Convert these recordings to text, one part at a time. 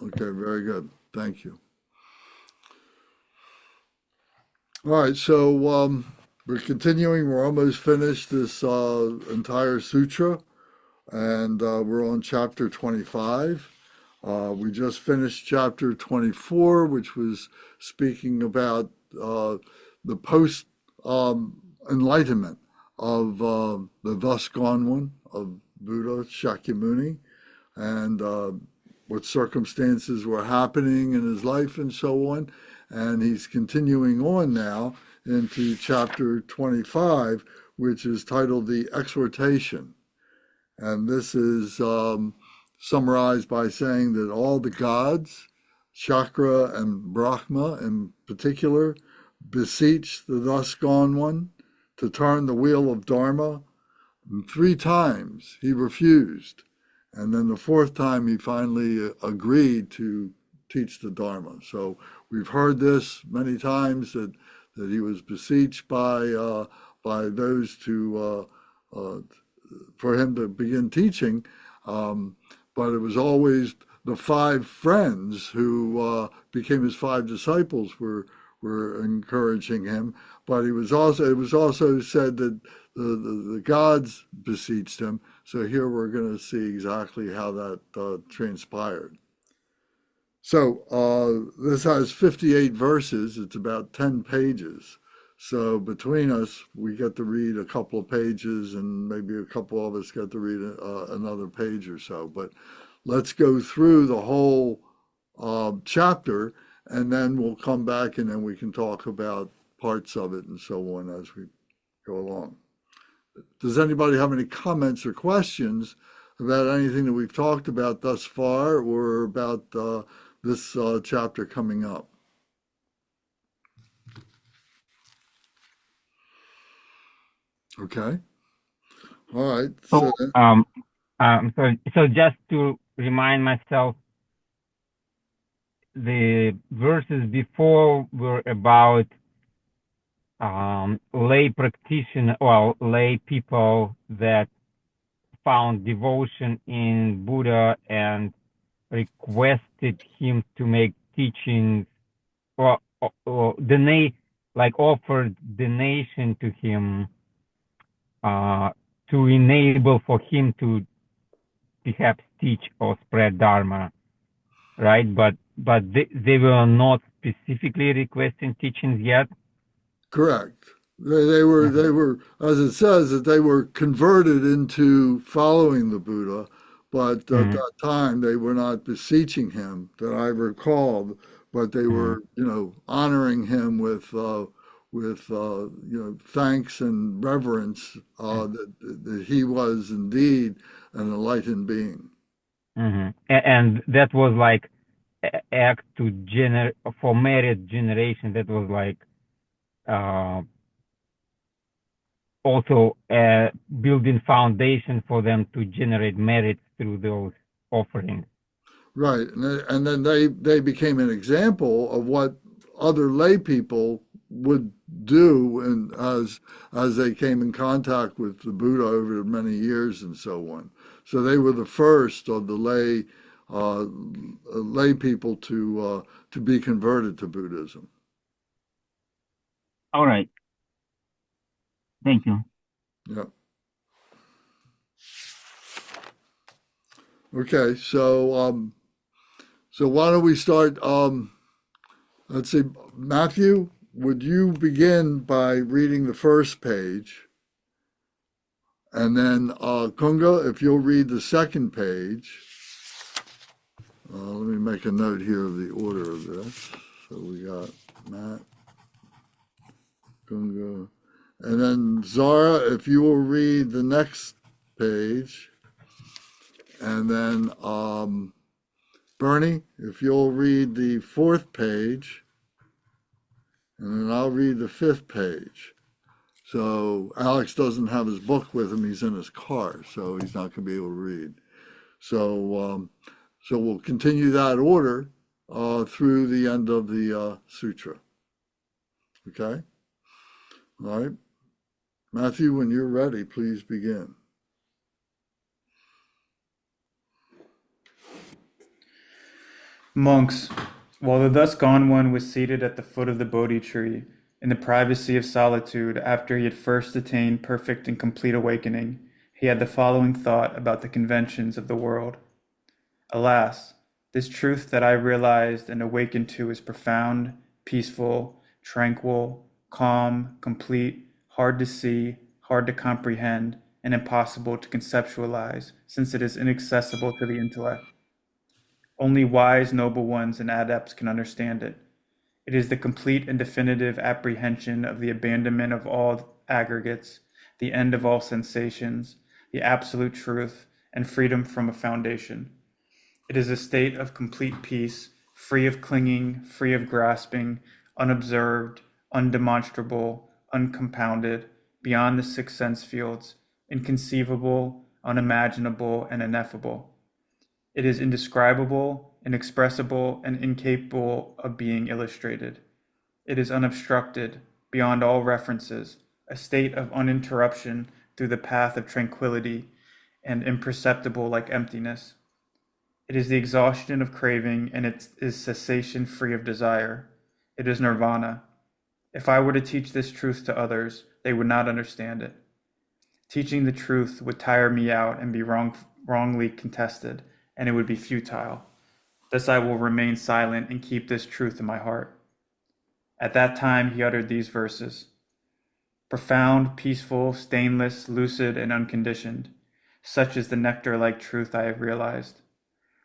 Okay, very good. Thank you. All right, so we're continuing. We're almost finished this entire sutra, and we're on chapter 25. We just finished chapter 24, which was speaking about the post enlightenment of the thus gone one of Buddha Shakyamuni, and what circumstances were happening in his life and so on. And he's continuing on now into chapter 25, which is titled The Exhortation. And this is summarized by saying that all the gods, Chakra and Brahma in particular, beseech the thus gone one to turn the wheel of Dharma. And 3 times he refused. And then the 4th time he finally agreed to teach the Dharma. So we've heard this many times that he was beseeched by those to for him to begin teaching, but it was always the 5 friends who became his 5 disciples were encouraging him. But it was also said that the gods beseeched him. So here we're going to see exactly how that transpired. So this has 58 verses. It's about 10 pages. So between us, we get to read a couple of pages, and maybe a couple of us get to read another page or so. But let's go through the whole chapter, and then we'll come back, and then we can talk about parts of it and so on as we go along. Does anybody have any comments or questions about anything that we've talked about thus far, or about this chapter coming up? Okay. All right. So, so just to remind myself, the verses before were about lay practitioner, well, lay people that found devotion in Buddha and requested him to make teachings, or donate, like offered donation to him to enable for him to perhaps teach or spread Dharma, right? But they were not specifically requesting teachings yet. Correct. They were, as it says, that they were converted into following the Buddha, but at Mm-hmm. that time they were not beseeching him, that I recall, but they Mm-hmm. were, honoring him with thanks and reverence that he was indeed an enlightened being. Mm-hmm. And that was like act to for merit generation. That was like uh, also building foundation for them to generate merit through those offerings. Right, and then they became an example of what other lay people would do, and as they came in contact with the Buddha over many years and so on. So they were the first of the lay people to be converted to Buddhism. All right. Thank you. Yeah. Okay, so why don't we start? Let's see, Matthew, would you begin by reading the first page? And then Kunga, if you'll read the second page. Let me make a note here of the order of this. So we got Matt, Kunga, and then Zara, if you will read the next page. And then Bernie, if you'll read the 4th page. And then I'll read the 5th page. So Alex doesn't have his book with him. He's in his car, so he's not going to be able to read. So we'll continue that order through the end of the sutra. Okay? All right. Matthew, when you're ready, please begin. Monks, while the thus gone one was seated at the foot of the Bodhi tree, in the privacy of solitude after he had first attained perfect and complete awakening, he had the following thought about the conventions of the world. Alas, this truth that I realized and awakened to is profound, peaceful, tranquil, calm, complete, hard to see, hard to comprehend, and impossible to conceptualize, since it is inaccessible to the intellect. Only wise, noble ones and adepts can understand it. It is the complete and definitive apprehension of the abandonment of all aggregates, the end of all sensations, the absolute truth, and freedom from a foundation. It is a state of complete peace, free of clinging, free of grasping, unobserved, undemonstrable, uncompounded, beyond the six sense fields, inconceivable, unimaginable, and ineffable. It is indescribable, inexpressible, and incapable of being illustrated. It is unobstructed, beyond all references, a state of uninterruption through the path of tranquility, and imperceptible like emptiness. It is the exhaustion of craving, and it is cessation free of desire. It is nirvana. If I were to teach this truth to others, they would not understand it. Teaching the truth would tire me out and be wrongly contested, and it would be futile. Thus I will remain silent and keep this truth in my heart. At that time he uttered these verses. Profound, peaceful, stainless, lucid, and unconditioned. Such is the nectar-like truth I have realized.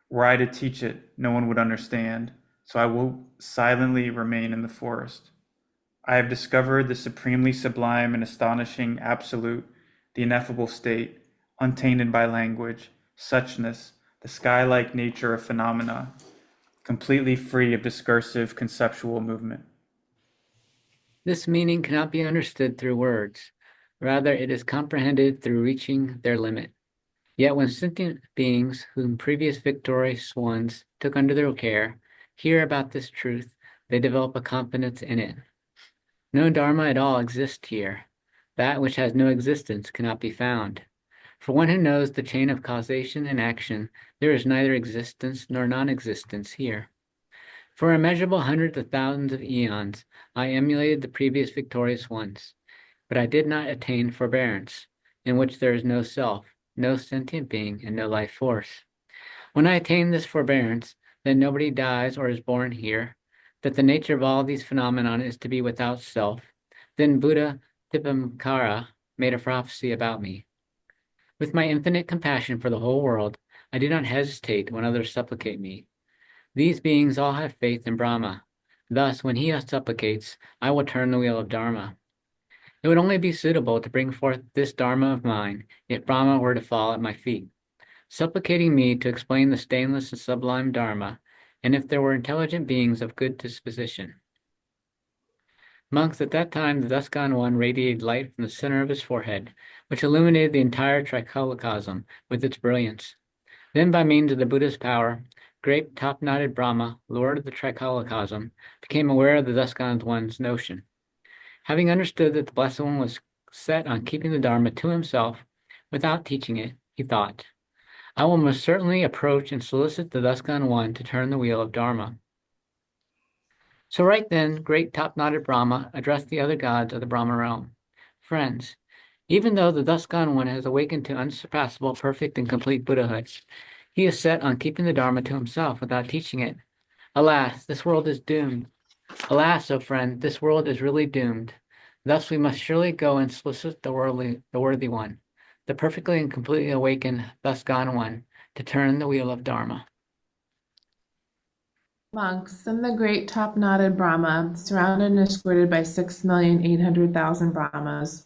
Were I to teach it, no one would understand, so I will silently remain in the forest. I have discovered the supremely sublime and astonishing absolute, the ineffable state, untainted by language, suchness, the sky-like nature of phenomena, completely free of discursive conceptual movement. This meaning cannot be understood through words. Rather, it is comprehended through reaching their limit. Yet when sentient beings whom previous victorious ones took under their care hear about this truth, they develop a confidence in it. No Dharma at all exists here. That which has no existence cannot be found. For one who knows the chain of causation and action, there is neither existence nor non-existence here. For immeasurable hundreds of thousands of eons, I emulated the previous victorious ones, but I did not attain forbearance, in which there is no self, no sentient being, and no life force. When I attain this forbearance, that nobody dies or is born here, that the nature of all these phenomena is to be without self, then Buddha Tipankara made a prophecy about me. With my infinite compassion for the whole world, I do not hesitate when others supplicate me. These beings all have faith in Brahma. Thus, when he supplicates, I will turn the wheel of Dharma. It would only be suitable to bring forth this Dharma of mine if Brahma were to fall at my feet, supplicating me to explain the stainless and sublime Dharma, and if there were intelligent beings of good disposition. Monks, at that time the thus gone one radiated light from the center of his forehead, which illuminated the entire tricholicosm with its brilliance. Then, by means of the Buddha's power, great top-knotted Brahma, lord of the tricholicosm, became aware of the thus gone one's notion. Having understood that the Blessed One was set on keeping the Dharma to himself without teaching it, he thought, I will most certainly approach and solicit the thus gone one to turn the wheel of Dharma. So right then, great top-knotted Brahma addressed the other gods of the Brahma realm. Friends, even though the thus gone one has awakened to unsurpassable, perfect, and complete Buddhahood, he is set on keeping the Dharma to himself without teaching it. Alas, this world is doomed. Alas, O friend, this world is really doomed. Thus we must surely go and solicit the worthy one, the perfectly and completely awakened, thus gone one, to turn the wheel of Dharma. Monks, then the great top-knotted Brahma, surrounded and escorted by 6,800,000 Brahmas,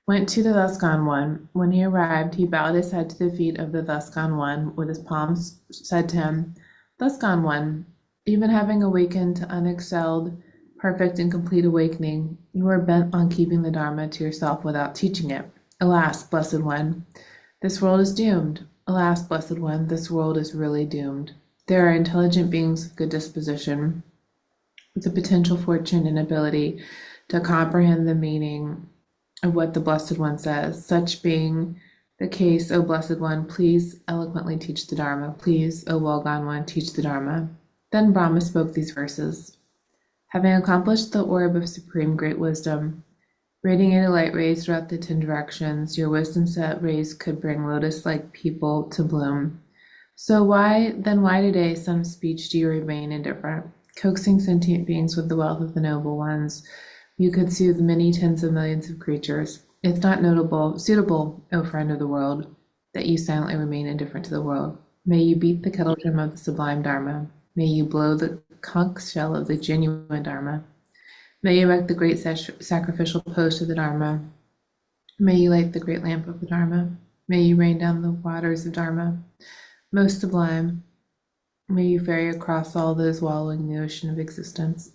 went to the thus gone one. When he arrived, he bowed his head to the feet of the thus gone one, with his palms said to him, Thus gone one, even having awakened to unexcelled, perfect and complete awakening, you are bent on keeping the Dharma to yourself without teaching it. Alas, Blessed One, this world is doomed. Alas, Blessed One, this world is really doomed. There are intelligent beings of good disposition, with the potential fortune and ability to comprehend the meaning of what the Blessed One says. Such being the case, O Blessed One, please eloquently teach the Dharma. Please, O well-gone one, teach the Dharma. Then Brahma spoke these verses. Having accomplished the orb of supreme great wisdom, radiating light rays throughout the 10 directions, your wisdom set rays could bring lotus-like people to bloom. So why today, some speech, do you remain indifferent? Coaxing sentient beings with the wealth of the noble ones, you could soothe many tens of millions of creatures. It's not suitable, O friend of the world, that you silently remain indifferent to the world. May you beat the kettle drum of the sublime Dharma. May you blow the conch shell of the genuine Dharma. May you erect the great sacrificial post of the Dharma. May you light the great lamp of the Dharma. May you rain down the waters of Dharma. Most sublime, may you ferry across all those wallowing in the ocean of existence.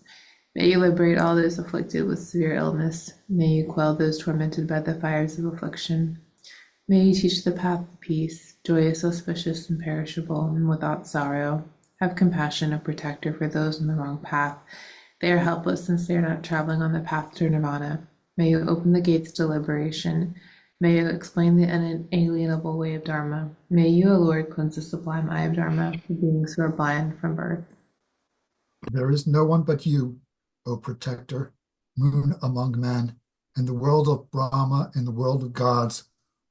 May you liberate all those afflicted with severe illness. May you quell those tormented by the fires of affliction. May you teach the path of peace, joyous, auspicious, imperishable, and without sorrow. Have compassion, O protector, for those on the wrong path. They are helpless since they are not traveling on the path to nirvana. May you open the gates to liberation. May you explain the inalienable way of Dharma. May you, O Lord, cleanse the sublime eye of Dharma for beings who are blind from birth. There is no one but you, O protector, moon among men, in the world of Brahma, in the world of gods,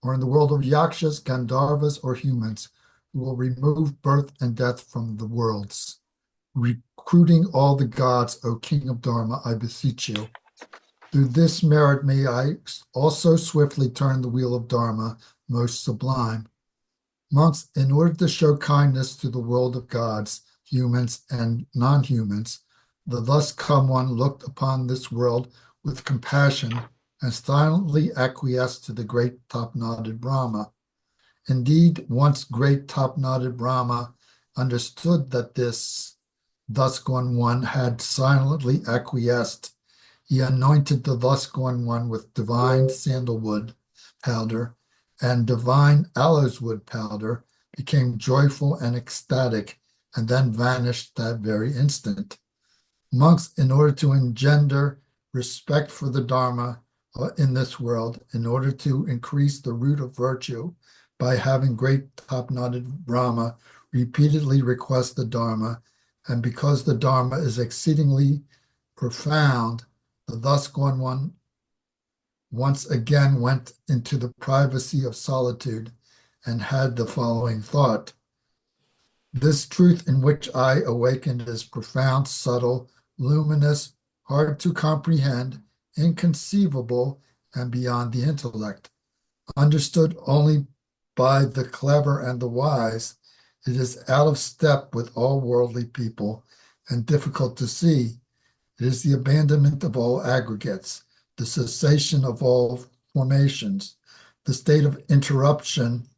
or in the world of yakshas, gandharvas, or humans, who will remove birth and death from the worlds. Recruiting all the gods, O King of Dharma, I beseech you. Through this merit may I also swiftly turn the wheel of Dharma, most sublime. Monks, in order to show kindness to the world of gods, humans, and non-humans, the thus come one looked upon this world with compassion and silently acquiesced to the great top-knotted Brahma. Indeed, once great top-knotted Brahma understood that this thus gone one had silently acquiesced, he anointed the thus gone one with divine sandalwood powder and divine aloes wood powder, became joyful and ecstatic, and then vanished that very instant. Monks, in order to engender respect for the Dharma in this world, in order to increase the root of virtue by having great top-knotted Brahma repeatedly request the Dharma, and because the Dharma is exceedingly profound, the thus gone one once again went into the privacy of solitude and had the following thought. This truth in which I awakened is profound, subtle, luminous, hard to comprehend, inconceivable, and beyond the intellect. Understood only by the clever and the wise, it is out of step with all worldly people and difficult to see. It is the abandonment of all aggregates, the cessation of all formations, the state of interruption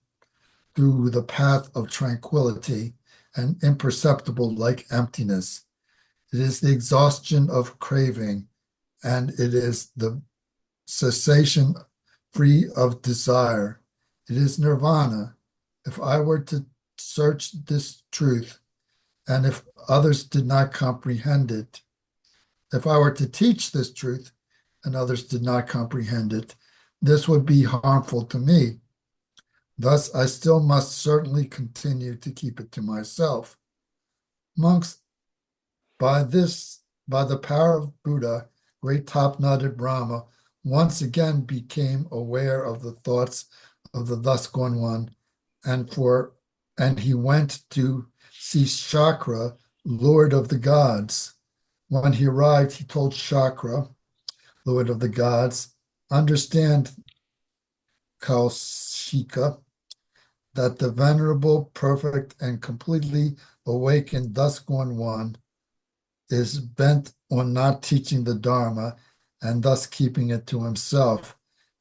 through the path of tranquility and imperceptible like emptiness. It is the exhaustion of craving, and it is the cessation free of desire. It is nirvana. If I were to search this truth, and if others did not comprehend it, if I were to teach this truth and others did not comprehend it, this would be harmful to me. Thus, I still must certainly continue to keep it to myself. Monks, by the power of Buddha, great top-knotted Brahma once again became aware of the thoughts of the thus gone one, and he went to see Shakra, Lord of the gods. When he arrived, he told Shakra, Lord of the gods, understand, Kaushika, that the venerable, perfect, and completely awakened thus gone one is bent on not teaching the Dharma and thus keeping it to himself.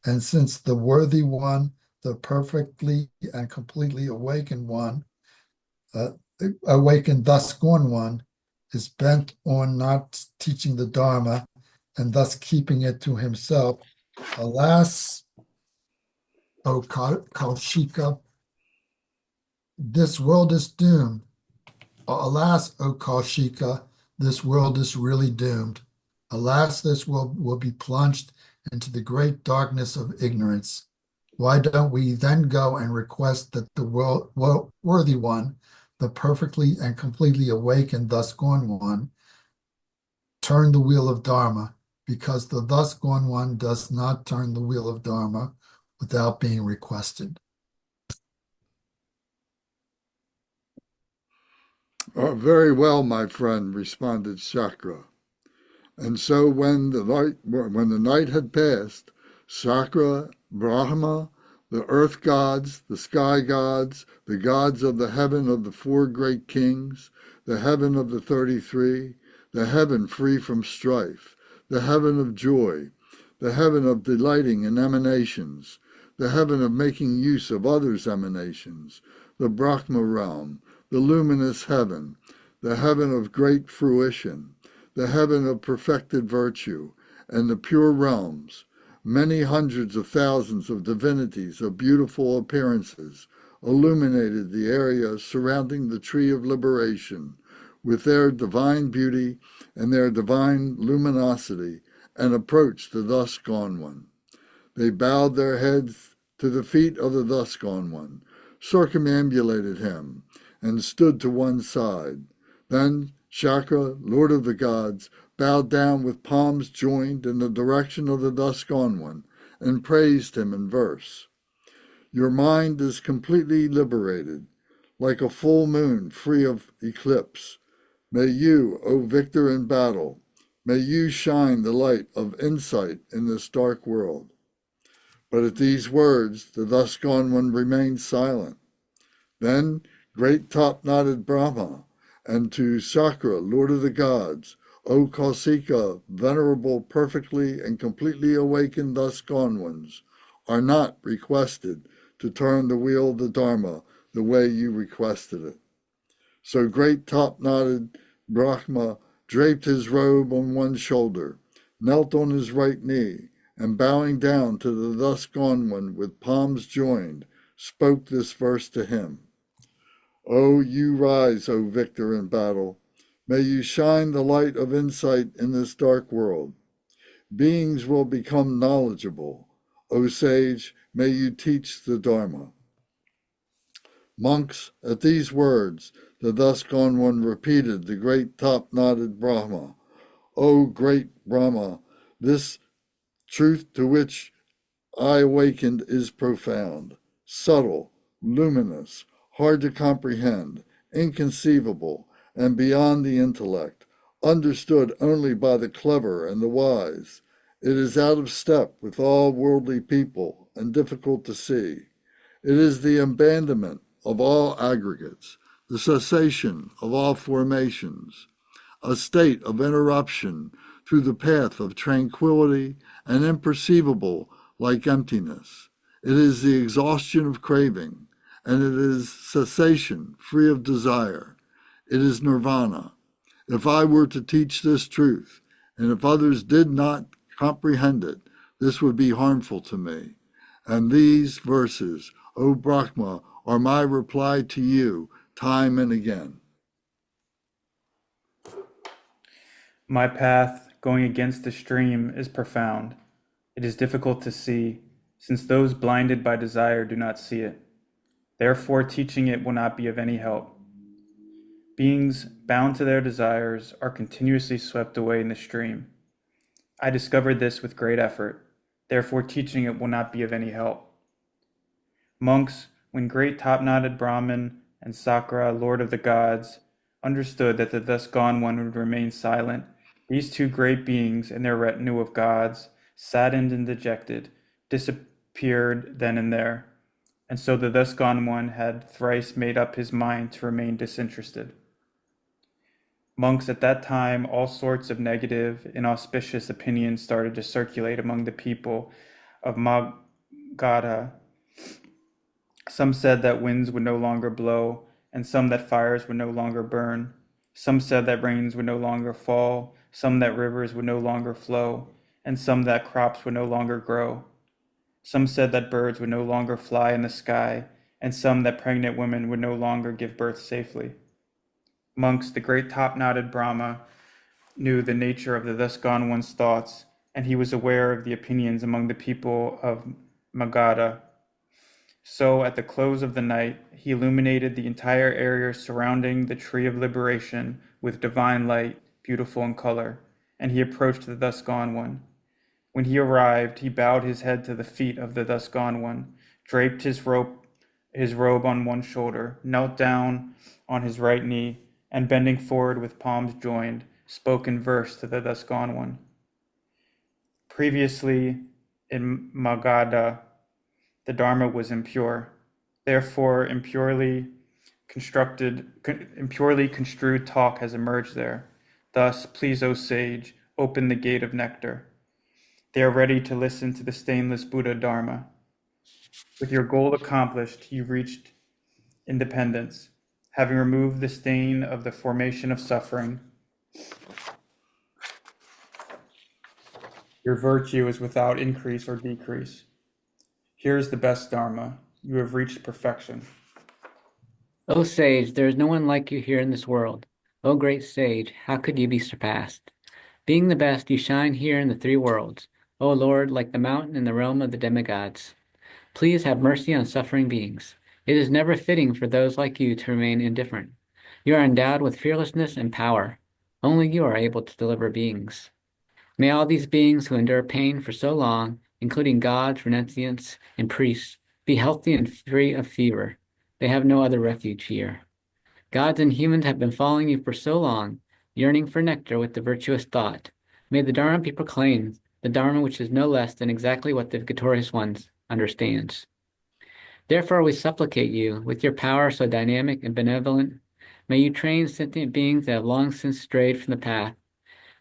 And since the worthy one, the perfectly and completely awakened one, awakened thus gone one, is bent on not teaching the Dharma and thus keeping it to himself, alas, O Kaushika, this world is doomed. Alas, O Kaushika, this world is really doomed. Alas, this world will be plunged into the great darkness of ignorance. Why don't we then go and request that the worthy one, the perfectly and completely awakened thus gone one, turn the wheel of Dharma, because the thus gone one does not turn the wheel of Dharma without being requested. Very well, my friend, responded Sakra. And so when the night had passed, Sakra, Brahma, the earth gods, the sky gods, the gods of the heaven of the four great kings, the heaven of the 33, the heaven free from strife, the heaven of joy, the heaven of delighting in emanations, the heaven of making use of others' emanations, the Brahma realm, the luminous heaven, the heaven of great fruition, the heaven of perfected virtue, and the pure realms, many hundreds of thousands of divinities of beautiful appearances illuminated the area surrounding the tree of liberation with their divine beauty and their divine luminosity, and approached the thus gone one. They bowed their heads to the feet of the thus gone one, circumambulated him, and stood to one side. Then Shakra, Lord of the gods, bowed down with palms joined in the direction of the thus gone one, and praised him in verse. Your mind is completely liberated, like a full moon free of eclipse. May you, O victor in battle, may you shine the light of insight in this dark world. But at these words, the thus gone one remained silent. Then great top-knotted Brahma, and to Sakra, Lord of the gods, O Kausika, venerable, perfectly and completely awakened thus gone ones, are not requested to turn the wheel of the Dharma the way you requested it. So great top-knotted Brahma draped his robe on one shoulder, knelt on his right knee, and bowing down to the thus gone one with palms joined, spoke this verse to him. O you rise, O victor in battle. May you shine the light of insight in this dark world. Beings will become knowledgeable. O sage, may you teach the Dharma. Monks, at these words, the thus gone one repeated the great top-knotted Brahma. O great Brahma, this truth to which I awakened is profound, subtle, luminous, hard to comprehend, inconceivable, and beyond the intellect, understood only by the clever and the wise. It is out of step with all worldly people and difficult to see. It is the abandonment of all aggregates, the cessation of all formations, a state of interruption through the path of tranquility and imperceivable like emptiness. It is the exhaustion of craving, and it is cessation free of desire. It is nirvana. If I were to teach this truth, and if others did not comprehend it, this would be harmful to me. And these verses, O Brahma, are my reply to you time and again. My path, going against the stream, is profound. It is difficult to see, since those blinded by desire do not see it. Therefore, teaching it will not be of any help. Beings bound to their desires are continuously swept away in the stream. I discovered this with great effort. Therefore, teaching it will not be of any help. Monks, when great top-knotted Brahman and Sakra, Lord of the gods, understood that the thus gone one would remain silent, these two great beings and their retinue of gods, saddened and dejected, disappeared then and there. And so the thus gone one had thrice made up his mind to remain disinterested. Monks, at that time, all sorts of negative, inauspicious opinions started to circulate among the people of Magadha. Some said that winds would no longer blow, and some that fires would no longer burn. Some said that rains would no longer fall, some that rivers would no longer flow, and some that crops would no longer grow. Some said that birds would no longer fly in the sky, and some that pregnant women would no longer give birth safely. Monks, the great top-knotted Brahma knew the nature of the thus gone one's thoughts, and he was aware of the opinions among the people of Magadha. So at the close of the night, he illuminated the entire area surrounding the tree of liberation with divine light, beautiful in color, and he approached the thus gone one. When he arrived, he bowed his head to the feet of the thus gone one, draped his robe on one shoulder, knelt down on his right knee, and bending forward with palms joined, spoke in verse to the thus gone one. Previously in Magadha, the Dharma was impure. Therefore, impurely construed talk has emerged there. Thus, please, O sage, open the gate of nectar. They are ready to listen to the stainless Buddha Dharma. With your goal accomplished, you reached independence, having removed the stain of the formation of suffering. Your virtue is without increase or decrease. Here is the best Dharma. You have reached perfection. O sage, there is no one like you here in this world. O great sage, how could you be surpassed? Being the best, you shine here in the three worlds. O Lord, like the mountain in the realm of the demigods. Please have mercy on suffering beings. It is never fitting for those like you to remain indifferent. You are endowed with fearlessness and power. Only you are able to deliver beings. May all these beings who endure pain for so long, including gods, renunciants, and priests, be healthy and free of fever. They have no other refuge here. Gods and humans have been following you for so long, yearning for nectar with the virtuous thought. May the Dharma be proclaimed, the Dharma which is no less than exactly what the victorious ones understands. Therefore we supplicate you, with your power so dynamic and benevolent, may you train sentient beings that have long since strayed from the path.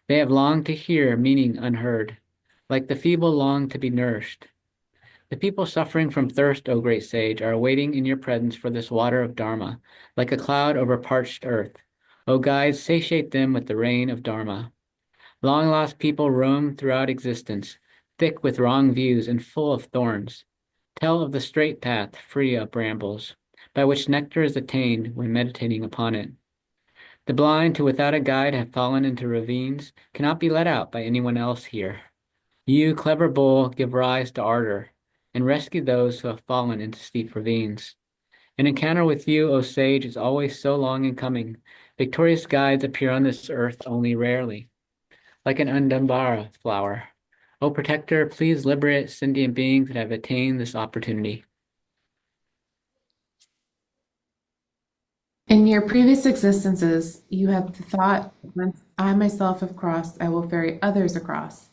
They have longed to hear meaning unheard, like the feeble long to be nourished. The people suffering from thirst, O great sage, are waiting in your presence for this water of Dharma, like a cloud over parched earth. O guides, satiate them with the rain of Dharma. Long-lost people roam throughout existence, thick with wrong views and full of thorns. Tell of the straight path, free of brambles, by which nectar is attained when meditating upon it. The blind who without a guide have fallen into ravines cannot be let out by anyone else here. You, clever bull, give rise to ardor, and rescue those who have fallen into steep ravines. An encounter with you, O sage, is always so long in coming. Victorious guides appear on this earth only rarely, like an undambara flower. O protector, please liberate sentient beings that have attained this opportunity. In your previous existences, you have thought, once I myself have crossed, I will ferry others across.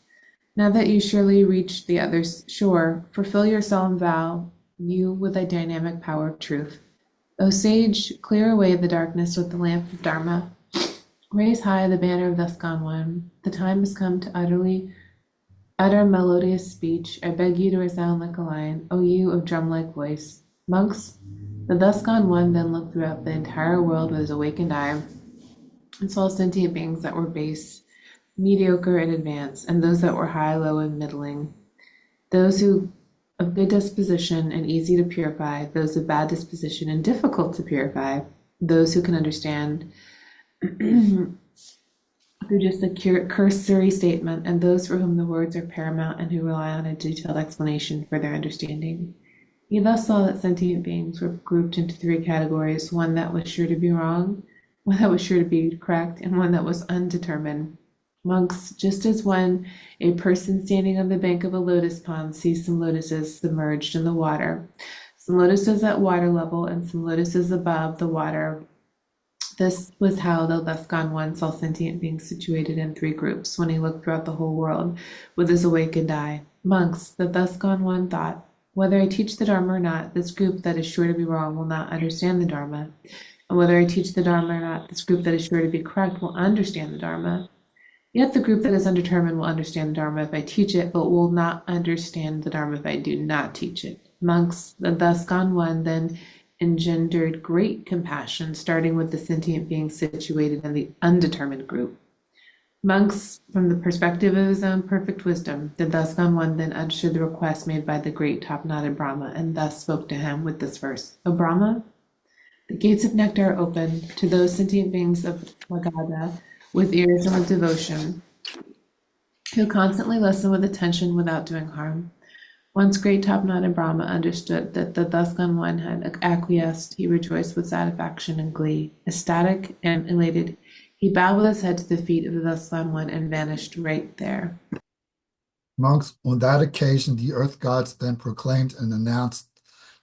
Now that you surely reached the other shore, fulfill your solemn vow, you with a dynamic power of truth. O sage, clear away the darkness with the lamp of Dharma. Raise high the banner of thus gone one. The time has come to utter melodious speech. I beg you to resound like a lion, O you of drum-like voice. Monks, the thus gone one then looked throughout the entire world with his awakened eye and saw sentient beings that were base, mediocre, and advanced, and those that were high, low, and middling. Those who of good disposition and easy to purify, those of bad disposition and difficult to purify, those who can understand through just a cursory statement, and those for whom the words are paramount and who rely on a detailed explanation for their understanding. He thus saw that sentient beings were grouped into three categories, one that was sure to be wrong, one that was sure to be correct, and one that was undetermined. Monks, just as when a person standing on the bank of a lotus pond sees some lotuses submerged in the water, some lotuses at water level and some lotuses above the water, this was how the thus gone one saw sentient beings situated in three groups when he looked throughout the whole world with his awakened eye. Monks, the thus gone one thought, whether I teach the Dharma or not, this group that is sure to be wrong will not understand the Dharma. And whether I teach the Dharma or not, this group that is sure to be correct will understand the Dharma. Yet the group that is undetermined will understand the Dharma if I teach it, but will not understand the Dharma if I do not teach it. Monks, the thus gone one then engendered great compassion, starting with the sentient beings situated in the undetermined group. Monks, from the perspective of his own perfect wisdom, the thus gone one then understood the request made by the great top-knotted Brahma, and thus spoke to him with this verse. O Brahma, the gates of nectar are open to those sentient beings of Magadha, with ears and with devotion, who constantly listen with attention without doing harm. Once great top-knotted Brahma understood that the thus gone one had acquiesced, he rejoiced with satisfaction and glee. Ecstatic and elated, he bowed with his head to the feet of the thus gone one and vanished right there. Monks, on that occasion, the earth gods then proclaimed and announced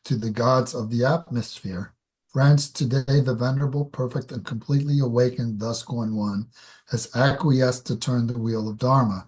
to the gods of the atmosphere, friends, today the venerable, perfect, and completely awakened thus gone one has acquiesced to turn the wheel of Dharma.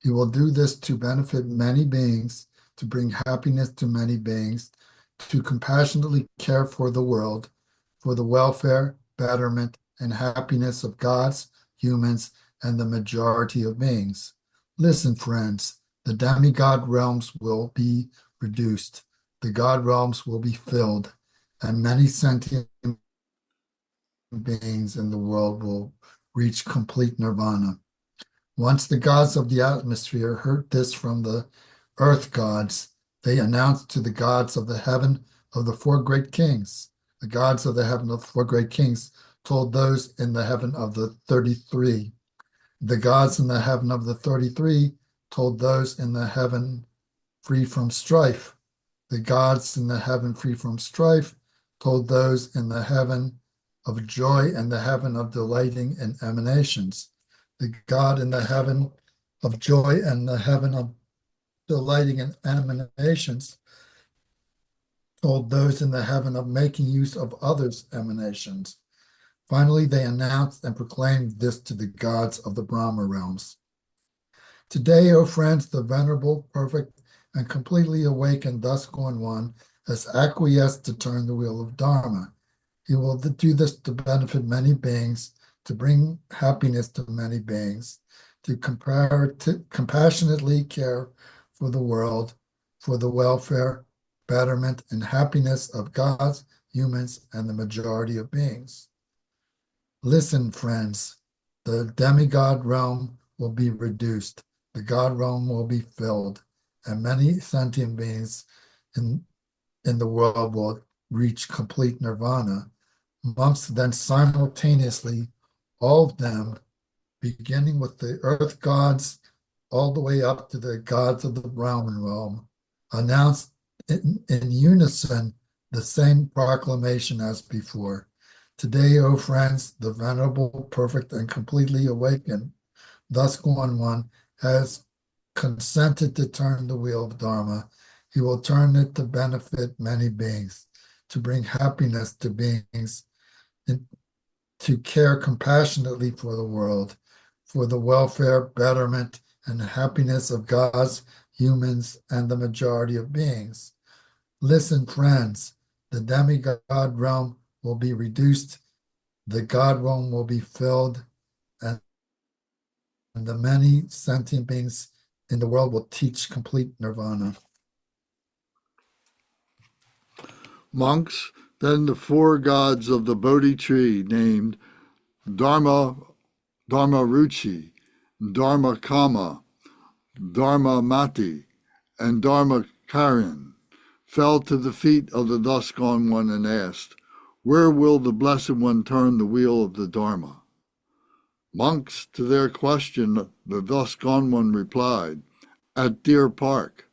He will do this to benefit many beings, to bring happiness to many beings, to compassionately care for the world, for the welfare, betterment, and happiness of gods, humans, and the majority of beings. Listen, friends, the demigod realms will be reduced, the god realms will be filled, and many sentient beings in the world will reach complete nirvana. Once the gods of the atmosphere heard this from the earth gods, they announced to the gods of the heaven of the four great kings. The gods of the heaven of the four great kings told those in the heaven of the 33. The gods in the heaven of the 33 told those in the heaven free from strife. The gods in the heaven free from strife told those in the heaven of joy and the heaven of delighting in emanations. The God in the heaven of joy and the heaven of delighting in emanations told those in the heaven of making use of others' emanations. Finally, they announced and proclaimed this to the gods of the Brahma realms. Today, O friends, the venerable, perfect, and completely awakened thus gone one has acquiesced to turn the wheel of Dharma. He will do this to benefit many beings, to bring happiness to many beings, to compassionately care for the world, for the welfare, betterment, and happiness of gods, humans, and the majority of beings. Listen, friends, the demigod realm will be reduced, the god realm will be filled, and many sentient beings in the world will reach complete nirvana. Monks then simultaneously, all of them, beginning with the earth gods all the way up to the gods of the Brahman realm, announced in unison the same proclamation as before. Today, O friends, the venerable, perfect, and completely awakened, thus gone one, has consented to turn the wheel of Dharma. He will turn it to benefit many beings, to bring happiness to beings, and to care compassionately for the world, for the welfare, betterment, and happiness of gods, humans, and the majority of beings. Listen, friends, the demigod realm will be reduced, the God realm will be filled, and the many sentient beings in the world will teach complete nirvana. Monks, then the four gods of the Bodhi tree named Dharma, Ruchi, Dharma Kama, Dharma Mati, and Dharma Karan fell to the feet of the thus gone one and asked, "Where will the Blessed One turn the wheel of the Dharma?" Monks, to their question, the thus gone one replied, "At Deer Park,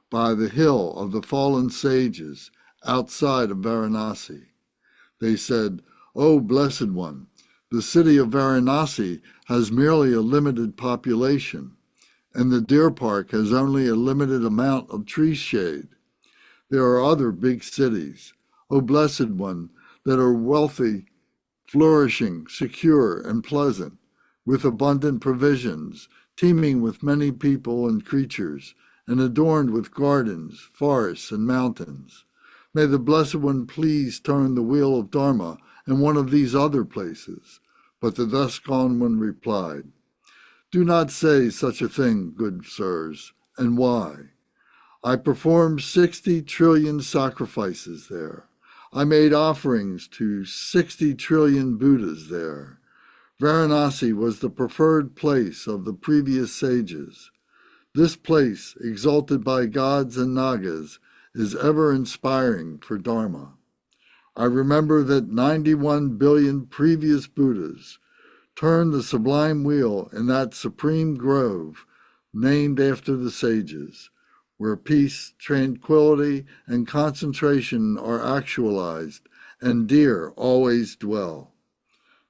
by the hill of the fallen sages, outside of Varanasi." They said, "O Blessed One, the city of Varanasi has merely a limited population, and the Deer Park has only a limited amount of tree shade. There are other big cities, O Blessed One, that are wealthy, flourishing, secure, and pleasant, with abundant provisions, teeming with many people and creatures, and adorned with gardens, forests, and mountains. May the Blessed One please turn the wheel of Dharma in one of these other places." But the thus gone one replied, "Do not say such a thing, good sirs, and why? I performed 60 trillion sacrifices there. I made offerings to 60 trillion Buddhas there. Varanasi was the preferred place of the previous sages. This place, exalted by gods and nagas, is ever inspiring for Dharma. I remember that 91 billion previous Buddhas turned the sublime wheel in that supreme grove named after the sages, where peace, tranquility, and concentration are actualized, and deer always dwell.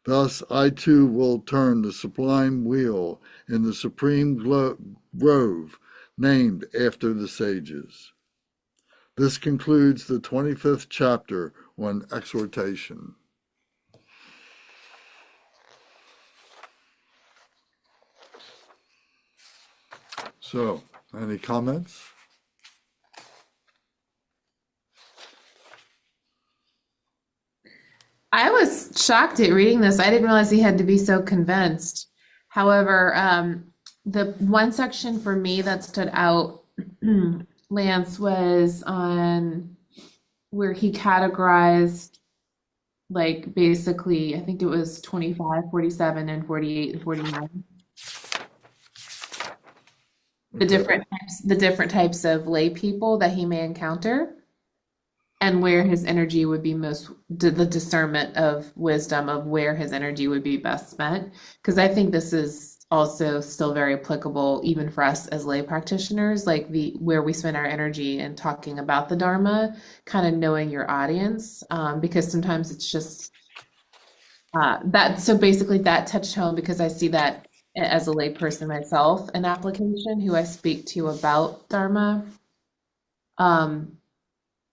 Thus I too will turn the sublime wheel in the supreme grove named after the sages. This concludes the 25th chapter on Exhortation. So, any comments? I was shocked at reading this. I didn't realize he had to be so convinced. However, the one section for me that stood out, Lance, was on where he categorized, like, basically, I think it was 25, 47, and 48 and 49. The different types of lay people that he may encounter, and where his energy would be most, the discernment of wisdom of where his energy would be best spent. Because I think this is also still very applicable even for us as lay practitioners, like where we spend our energy in talking about the Dharma, kind of knowing your audience, because sometimes it's just that. So basically that touched home because I see that as a lay person myself, an application who I speak to about Dharma.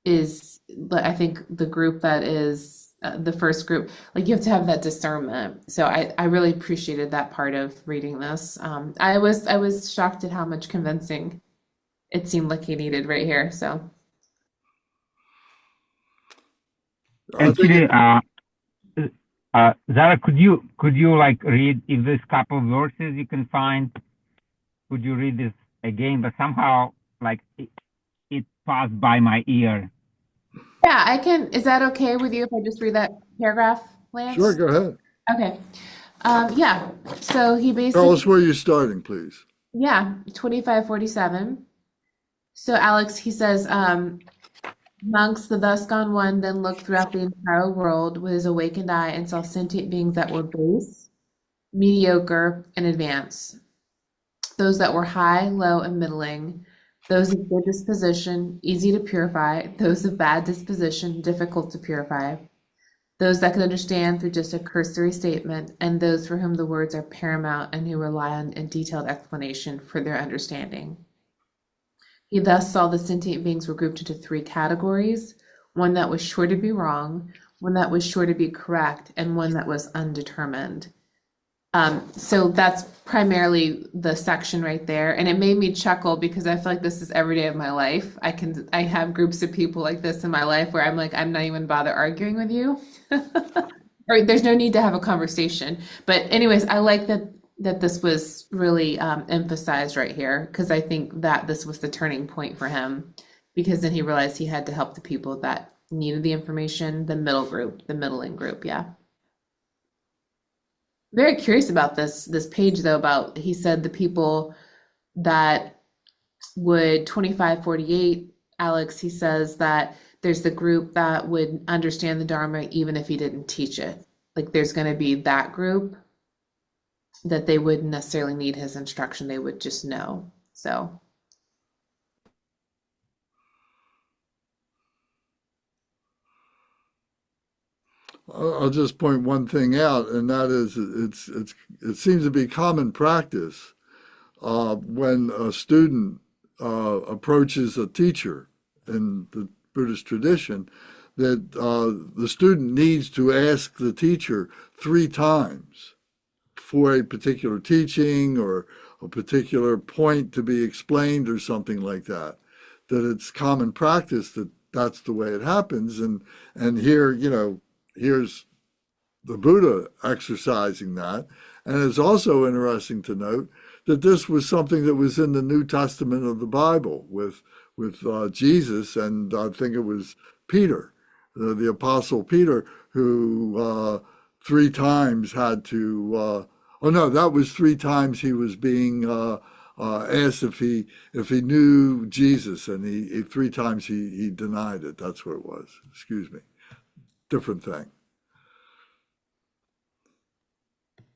Is I think the group that is the first group, like you have to have that discernment. So I really appreciated that part of reading this. I was shocked at how much convincing it seemed like he needed right here. So Actually, Zara, could you like read if there's a couple of verses you can find? Could you read this again? But somehow, like it passed by my ear. yeah, I can. Is that okay with you if I just read that paragraph, Lance? Sure, go ahead. Okay. Yeah. So he Tell basically, us where you're starting, please. yeah, 2547. So Alex, he says, monks, the thus gone one, then looked throughout the entire world with his awakened eye and saw sentient beings that were base, mediocre, and advanced. Those that were high, low, and middling. Those of good disposition, easy to purify. Those of bad disposition, difficult to purify. Those that can understand through just a cursory statement, and those for whom the words are paramount and who rely on a detailed explanation for their understanding. He thus saw the sentient beings were grouped into three categories: one that was sure to be wrong, one that was sure to be correct, and one that was undetermined. So that's primarily the section right there. And it made me chuckle because I feel like this is every day of my life. I have groups of people like this in my life where I'm like, I'm not even bother arguing with you. Or there's no need to have a conversation. But anyways, I like that this was really emphasized right here, because I think that this was the turning point for him, because then he realized he had to help the people that needed the information, the middle group, the middling group. Yeah. Very curious about this page though, about, he said the people that would 2548, Alex, he says that there's the group that would understand the Dharma even if he didn't teach it. Like there's going to be that group that they wouldn't necessarily need his instruction, they would just know. So I'll just point one thing out, and that is it seems to be common practice when a student approaches a teacher in the Buddhist tradition, that the student needs to ask the teacher 3 times for a particular teaching or a particular point to be explained or something like that. That it's common practice that that's the way it happens, and here, here's the Buddha exercising that. And it's also interesting to note that this was something that was in the New Testament of the Bible with Jesus, and I think it was Peter, the Apostle Peter, who 3 times had to. Oh no, that was 3 times he was being asked if he knew Jesus, and he 3 times he denied it. That's what it was. Excuse me, different thing.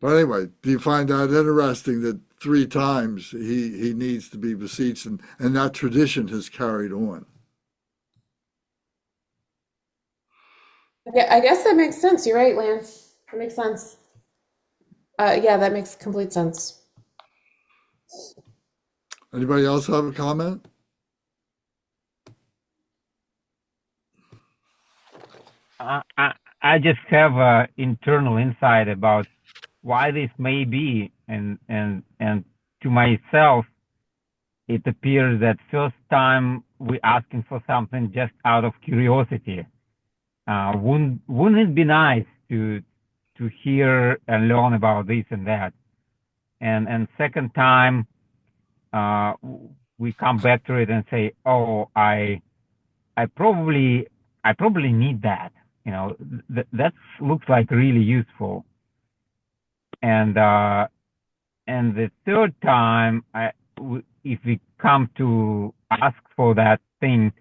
But anyway, do you find that interesting that 3 times he needs to be beseeched, and that tradition has carried on? Yeah, I guess that makes sense. You're right, Lance. That makes sense. Yeah, that makes complete sense. Anybody else have a comment? I just have an internal insight about why this may be, and to myself, it appears that first time we asking for something just out of curiosity. Wouldn't it be nice to hear and learn about this and that? And second time, we come back to it and say, oh, I probably need that. You know, that looks like really useful. And the third time, if we come to ask for that thing,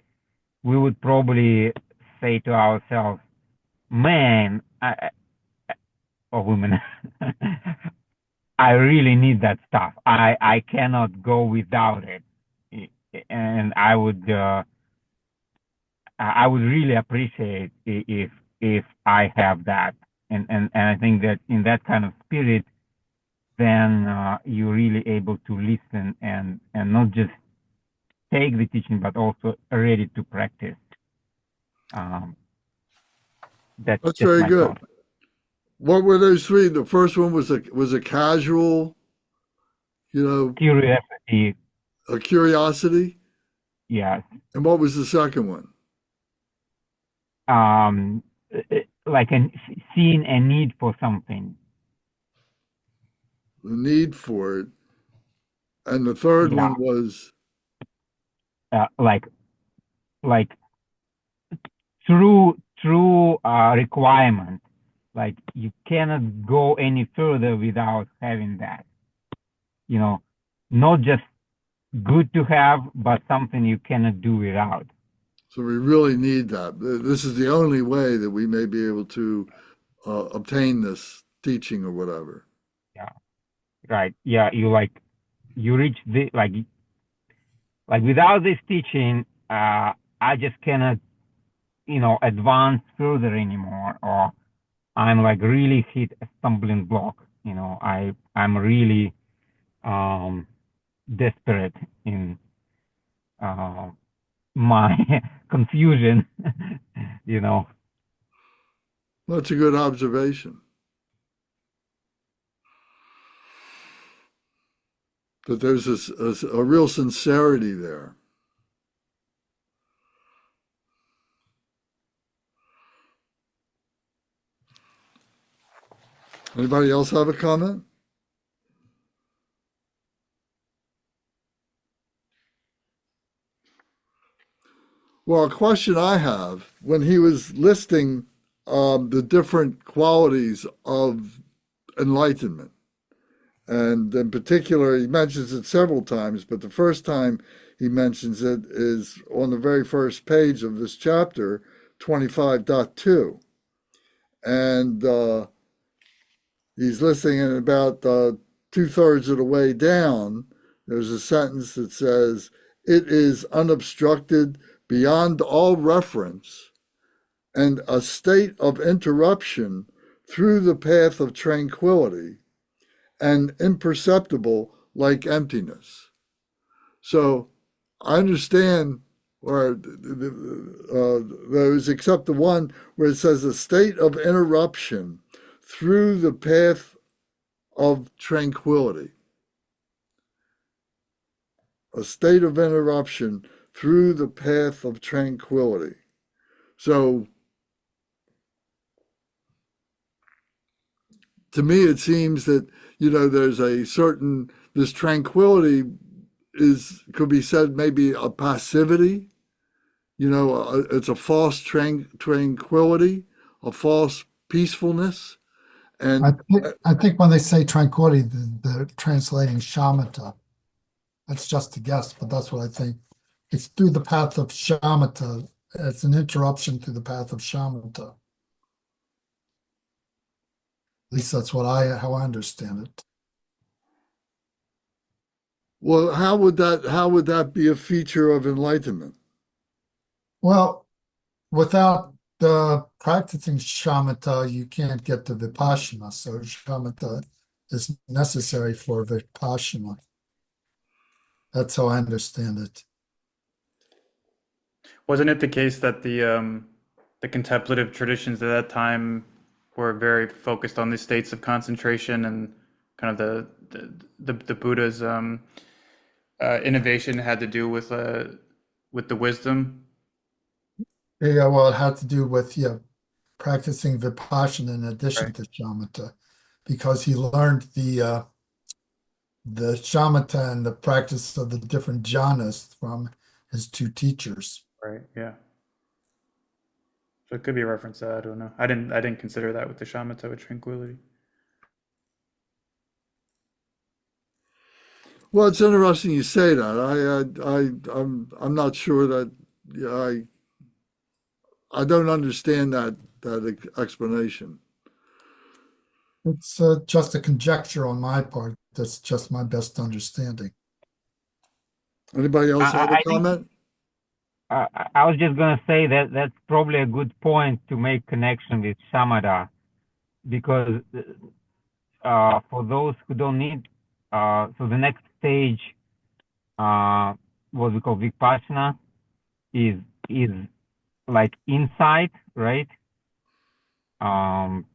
we would probably say to ourselves, man, or women, I really need that stuff. I cannot go without it. And I would really appreciate if I have that. And I think that in that kind of spirit, then you're really able to listen and not just take the teaching, but also ready to practice. That's That's just very my good. thought. What were those 3? The first one was a casual, Curiosity, a curiosity. yes. And what was the second one? Like seeing a need for something. The need for it. And the third Yeah. one was Like through requirement. Like you cannot go any further without having that. You know, not just good to have, but something you cannot do without. so we really need that. This is the only way that we may be able to obtain this teaching or whatever. Yeah. Right. Yeah. You reach the like without this teaching, I just cannot, advance further anymore, or I'm like really hit a stumbling block. I'm really desperate in my confusion. That's a good observation. That there's a real sincerity there. Anybody else have a comment? Well, a question I have, when he was listing the different qualities of enlightenment, and in particular, he mentions it several times, but the first time he mentions it is on the very first page of this chapter, 25.2. And he's listing it about 2/3 of the way down. There's a sentence that says, it is unobstructed beyond all reference and a state of interruption through the path of tranquility and imperceptible like emptiness. So I understand those except the one where it says a state of interruption through the path of tranquility. A state of interruption through the path of tranquility. So to me, it seems that, there's a certain, this tranquility could be said maybe a passivity. It's a false tranquility, a false peacefulness. And I think when they say tranquility, they're translating shamatha. That's just a guess, but that's what I think. It's through the path of shamatha. It's an interruption through the path of shamatha. least that's how I understand it. Well, how would that be a feature of enlightenment? Well, without practicing shamatha, you can't get to vipassana. So shamatha is necessary for vipassana. That's how I understand it. Wasn't it the case that the contemplative traditions at that time were very focused on the states of concentration, and kind of the Buddha's innovation had to do with the wisdom? Yeah, well, it had to do with practicing vipassana in addition Right. to shamatha, because he learned the shamatha and the practice of the different jhanas from his two teachers. Right. Yeah. So it could be a reference to that. I don't know. I didn't consider that with the shamatha with tranquility. Well, it's interesting you say that. I'm not sure that yeah, I don't understand that explanation. It's just a conjecture on my part. That's just my best understanding. Anybody else have a I think comment? I was just gonna say that that's probably a good point to make connection with samadha, because for those who don't need, so the next stage, what we call vipassana, is is like insight, right? Um,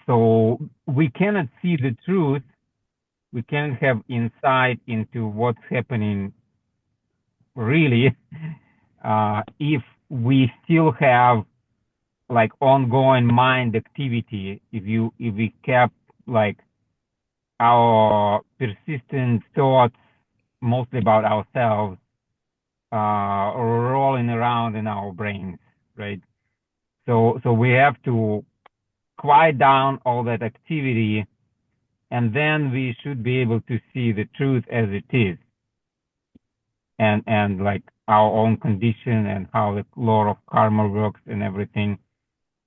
so we cannot see the truth, we cannot have insight into what's happening really, if we still have like ongoing mind activity. If we kept like our persistent thoughts mostly about ourselves rolling around in our brains, right? So we have to quiet down all that activity, and then we should be able to see the truth as it is, and like our own condition and how the law of karma works and everything,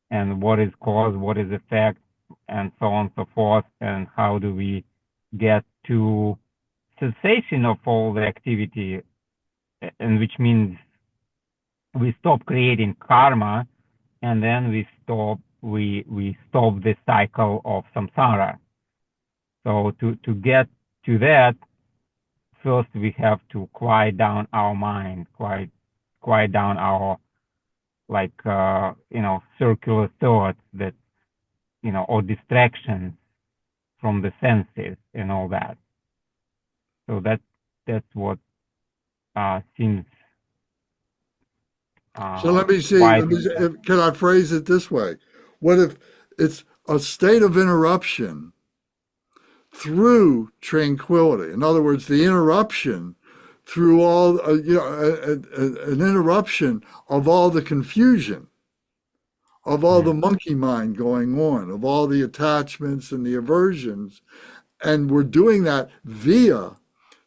and what is cause, what is effect, and so on and so forth, and how do we get to cessation of all the activity, and which means we stop creating karma, and then we stop the cycle of samsara. So to get to that, first we have to quiet down our mind, quiet down our like circular thoughts that or distractions from the senses and all that. So that's what seems So let me see. why Let me see can I phrase it this way? What if it's a state of interruption through tranquility? In other words, the interruption through all, an interruption of all the confusion, of all the monkey mind going on, of all the attachments and the aversions. And we're doing that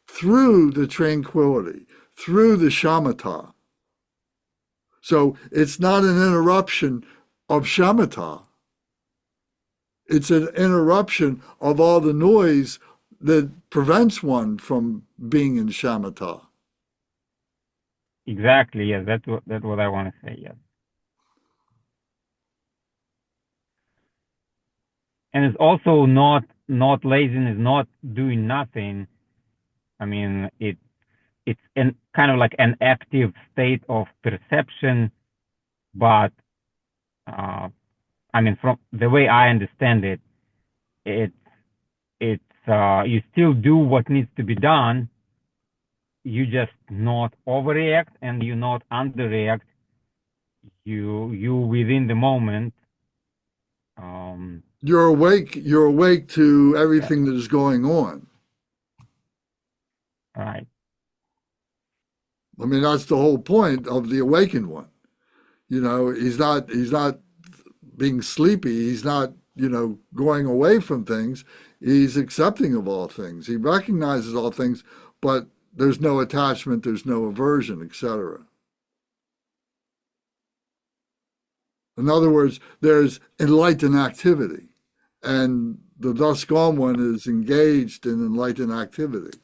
through the tranquility, through the shamatha. So it's not an interruption of shamatha. It's an interruption of all the noise that prevents one from being in shamatha. exactly, yes, that's what I want to say, yes. And it's also not laziness, not doing nothing. I mean, it's kind of like an active state of perception, but I mean, from the way I understand it, it's you still do what needs to be done. You just not overreact and you not underreact. You within the moment. You're awake. You're awake to Yeah, everything that is going on. right. I mean, that's the whole point of the awakened one. He's not being sleepy. He's not, going away from things. He's accepting of all things. He recognizes all things, but there's no attachment, there's no aversion, etc. In other words, there's enlightened activity. and the thus gone one is engaged in enlightened activity.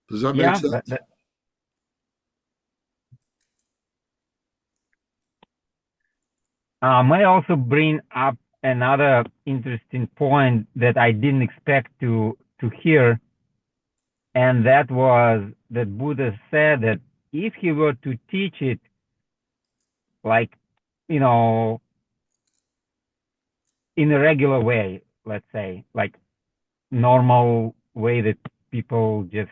Does that make Yeah, sense? May I also bring up another interesting point that I didn't expect to hear, and that was that Buddha said that if he were to teach it like, you know, in a regular way, let's say, like normal way that people just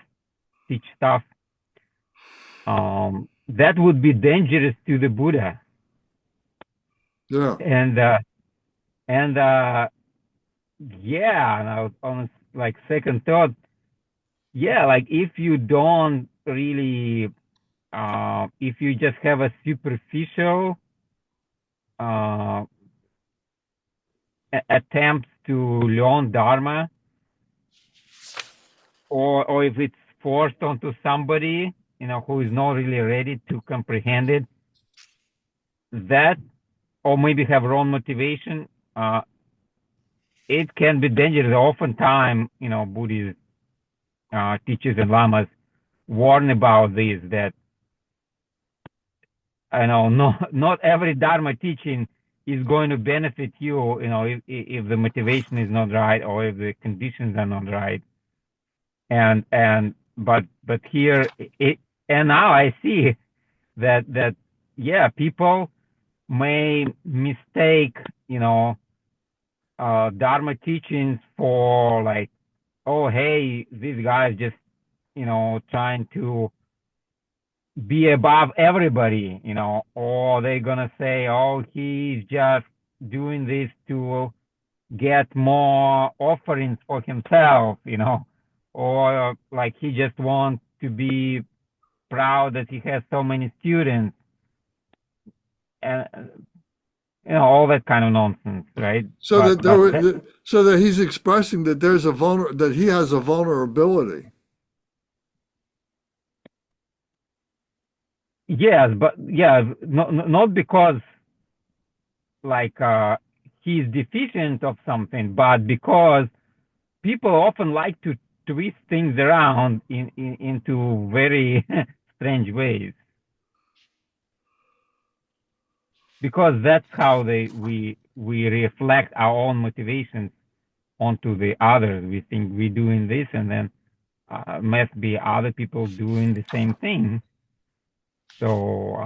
teach stuff, that would be dangerous to the Buddha. Yeah. And yeah, and I was on like second thought, yeah, like if you don't really, if you just have a superficial uh, attempt to learn Dharma, or if it's forced onto somebody, who is not really ready to comprehend it, that, or maybe have wrong motivation, it can be dangerous. Oftentimes, Buddhist teachers and lamas warn about this, that not every Dharma teaching is going to benefit you, if the motivation is not right or if the conditions are not right. But here and now I see that yeah, people may mistake, Dharma teachings for like, oh, hey, this guy is just, trying to be above everybody, or they're gonna say, oh, he's just doing this to get more offerings for himself, or like he just wants to be proud that he has so many students, and all that kind of nonsense, right? So so that he's expressing that there's that he has a vulnerability. Yes, but yeah, not because like he's deficient of something, but because people often like to twist things around into very strange ways, because that's how we reflect our own motivations onto the others. We think we're doing this, and then must be other people doing the same thing. So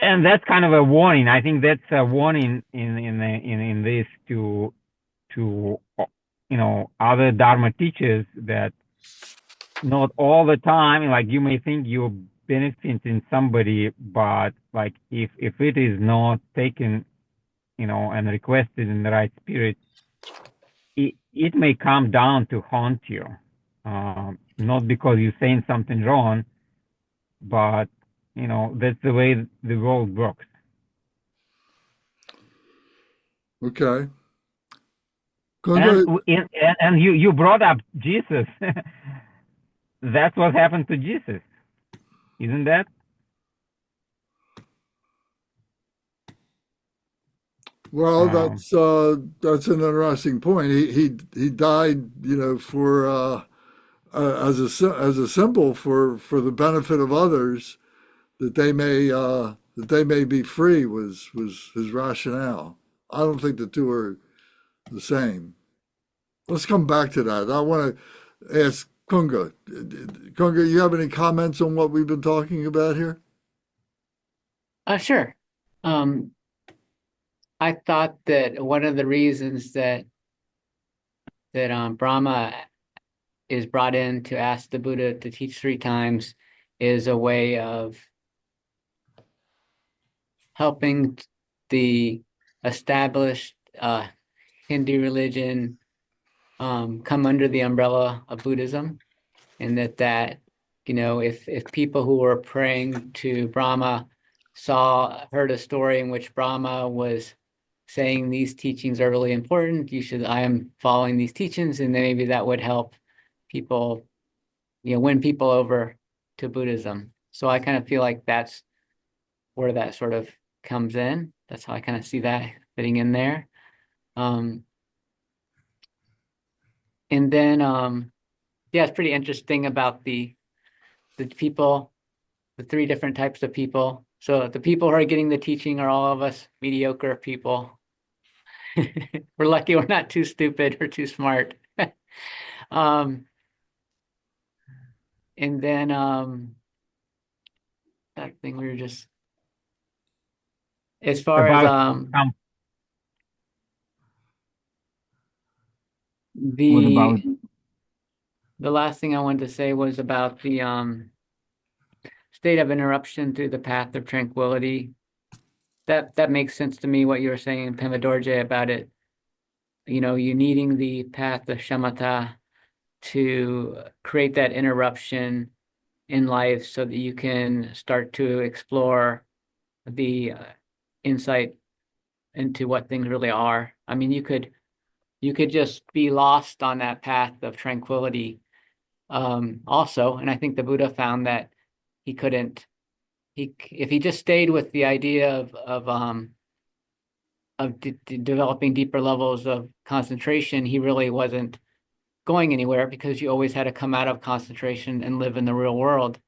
and that's kind of a warning. I think that's a warning in this to other Dharma teachers, that not all the time, like you may think you're benefiting somebody, but like if it is not taken, and requested in the right spirit, it may come down to haunt you. Not because you're saying something wrong, but that's the way the world works. Okay. And you brought up Jesus. That's what happened to Jesus, isn't that? Well, that's an interesting point. He died, for as a symbol for the benefit of others, that they may be free, was his rationale. I don't think the two are the same. Let's come back to that. I want to ask Kunga. Kunga, you have any comments on what we've been talking about here? Sure. I thought that one of the reasons that Brahma is brought in to ask the Buddha to teach 3 times is a way of helping the established Hindu religion come under the umbrella of Buddhism, and that if people who were praying to Brahma heard a story in which Brahma was saying these teachings are really important, I am following these teachings, and then maybe that would help people, win people over to Buddhism. So I kind of feel like that's where that sort of comes in. That's how I kind of see that fitting in there. And then yeah, it's pretty interesting about the people, the three different types of people. So the people who are getting the teaching are all of us mediocre people. We're lucky we're not too stupid or too smart. um, and then that thing we were just as far as About what about the last thing I wanted to say was about the state of interruption through the path of tranquility. That makes sense to me what you were saying, Pema Dorje, about it. You needing the path of shamatha to create that interruption in life so that you can start to explore the insight into what things really are. I mean, you could just be lost on that path of tranquility also, and I think the Buddha found that he couldn't. If he just stayed with the idea of developing deeper levels of concentration, he really wasn't going anywhere because you always had to come out of concentration and live in the real world.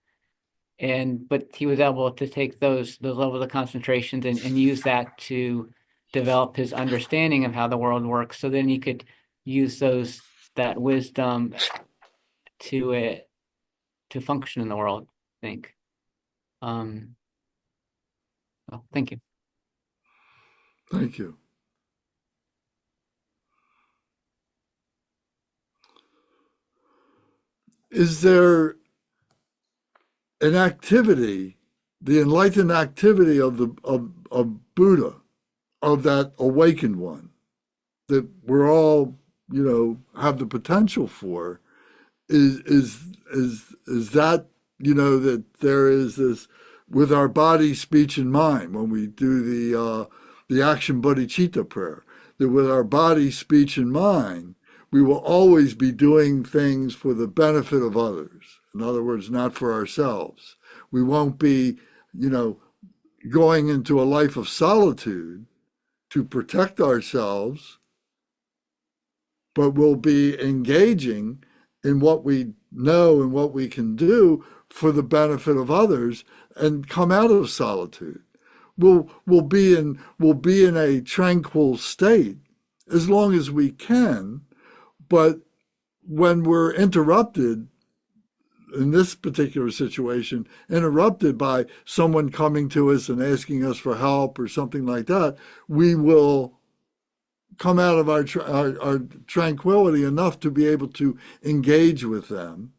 But he was able to take those levels of concentrations and use that to develop his understanding of how the world works. So then he could use that wisdom to function in the world, I think. Well, thank you. Thank you. Is there an activity, the enlightened activity of Buddha, of that awakened one, that we're all, have the potential for? Is that, that there is this with our body, speech, and mind when we do the action bodhicitta prayer, that with our body, speech, and mind, we will always be doing things for the benefit of others. In other words, not for ourselves. We won't be, going into a life of solitude to protect ourselves, but we'll be engaging in what we know and what we can do for the benefit of others and come out of solitude. We'll be in a tranquil state as long as we can, but when we're interrupted, in this particular situation, interrupted by someone coming to us and asking us for help or something like that, we will come out of our tranquility enough to be able to engage with them.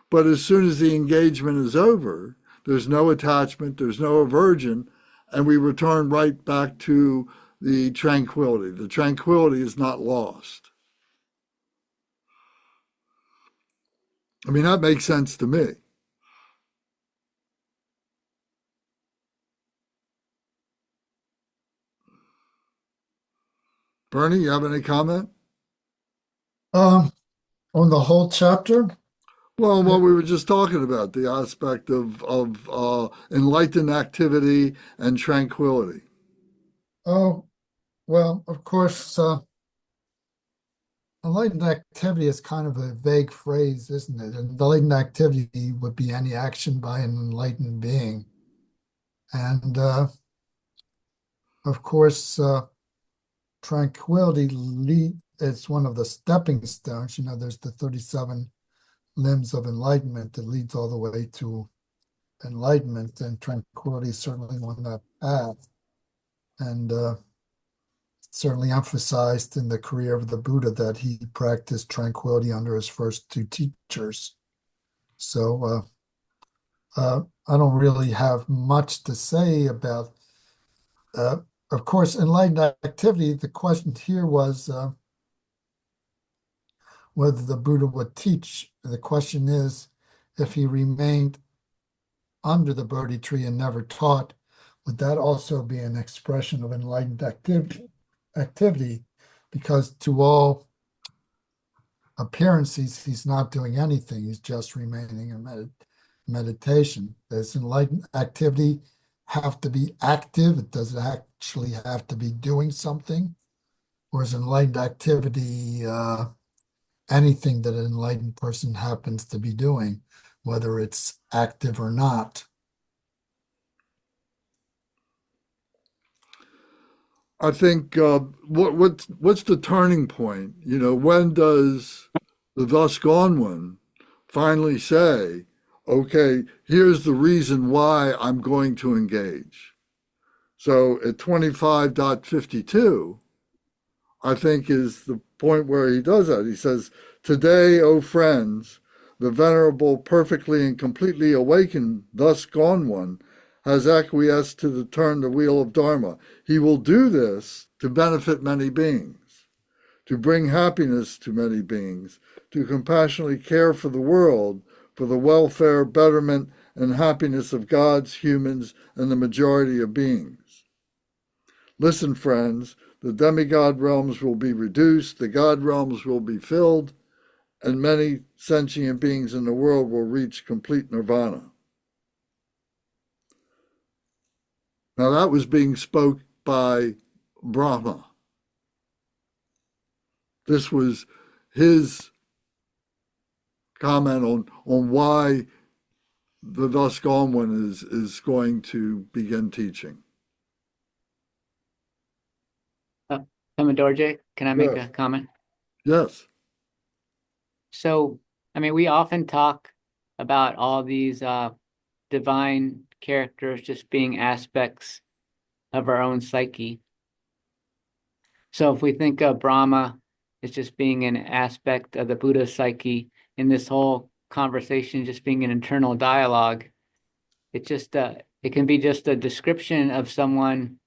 But as soon as the engagement is over, there's no attachment, there's no aversion, and we return right back to the tranquility. The tranquility is not lost. I mean, that makes sense to me. Bernie, you have any comment? On the whole chapter? Well, what we were just talking about, the aspect of enlightened activity and tranquility. Oh, well, of course, enlightened activity is kind of a vague phrase, isn't it? And enlightened activity would be any action by an enlightened being. And of course, tranquility is one of the stepping stones. There's the 37 limbs of enlightenment that leads all the way to enlightenment, and tranquility is certainly on that path. And certainly emphasized in the career of the Buddha that he practiced tranquility under his first two teachers. So I don't really have much to say about, of course, enlightened activity. The question here was whether the Buddha would teach. The question is, if he remained under the Bodhi tree and never taught, would that also be an expression of enlightened activity? Because to all appearance, he's not doing anything. He's just remaining in meditation. Does enlightened activity have to be active? Does it actually have to be doing something? Or is enlightened activity anything that an enlightened person happens to be doing, whether it's active or not? I think what's the turning point? When does the thus gone one finally say, okay, here's the reason why I'm going to engage? So at 25.52, I think is the point where he does that. He says, today, O friends, the venerable, perfectly and completely awakened, thus gone one, has acquiesced to turn the wheel of Dharma. He will do this to benefit many beings, to bring happiness to many beings, to compassionately care for the world, for the welfare, betterment, and happiness of gods, humans, and the majority of beings. Listen, friends, the demigod realms will be reduced, the god realms will be filled, and many sentient beings in the world will reach complete nirvana. Now that was being spoke by Brahma. This was his comment on why the thus gone one is going to begin teaching. Dorje, can I make Yes. a comment? Yes. So, we often talk about all these divine characters just being aspects of our own psyche. So if we think of Brahma as just being an aspect of the Buddha's psyche, in this whole conversation just being an internal dialogue, it can be just a description of someone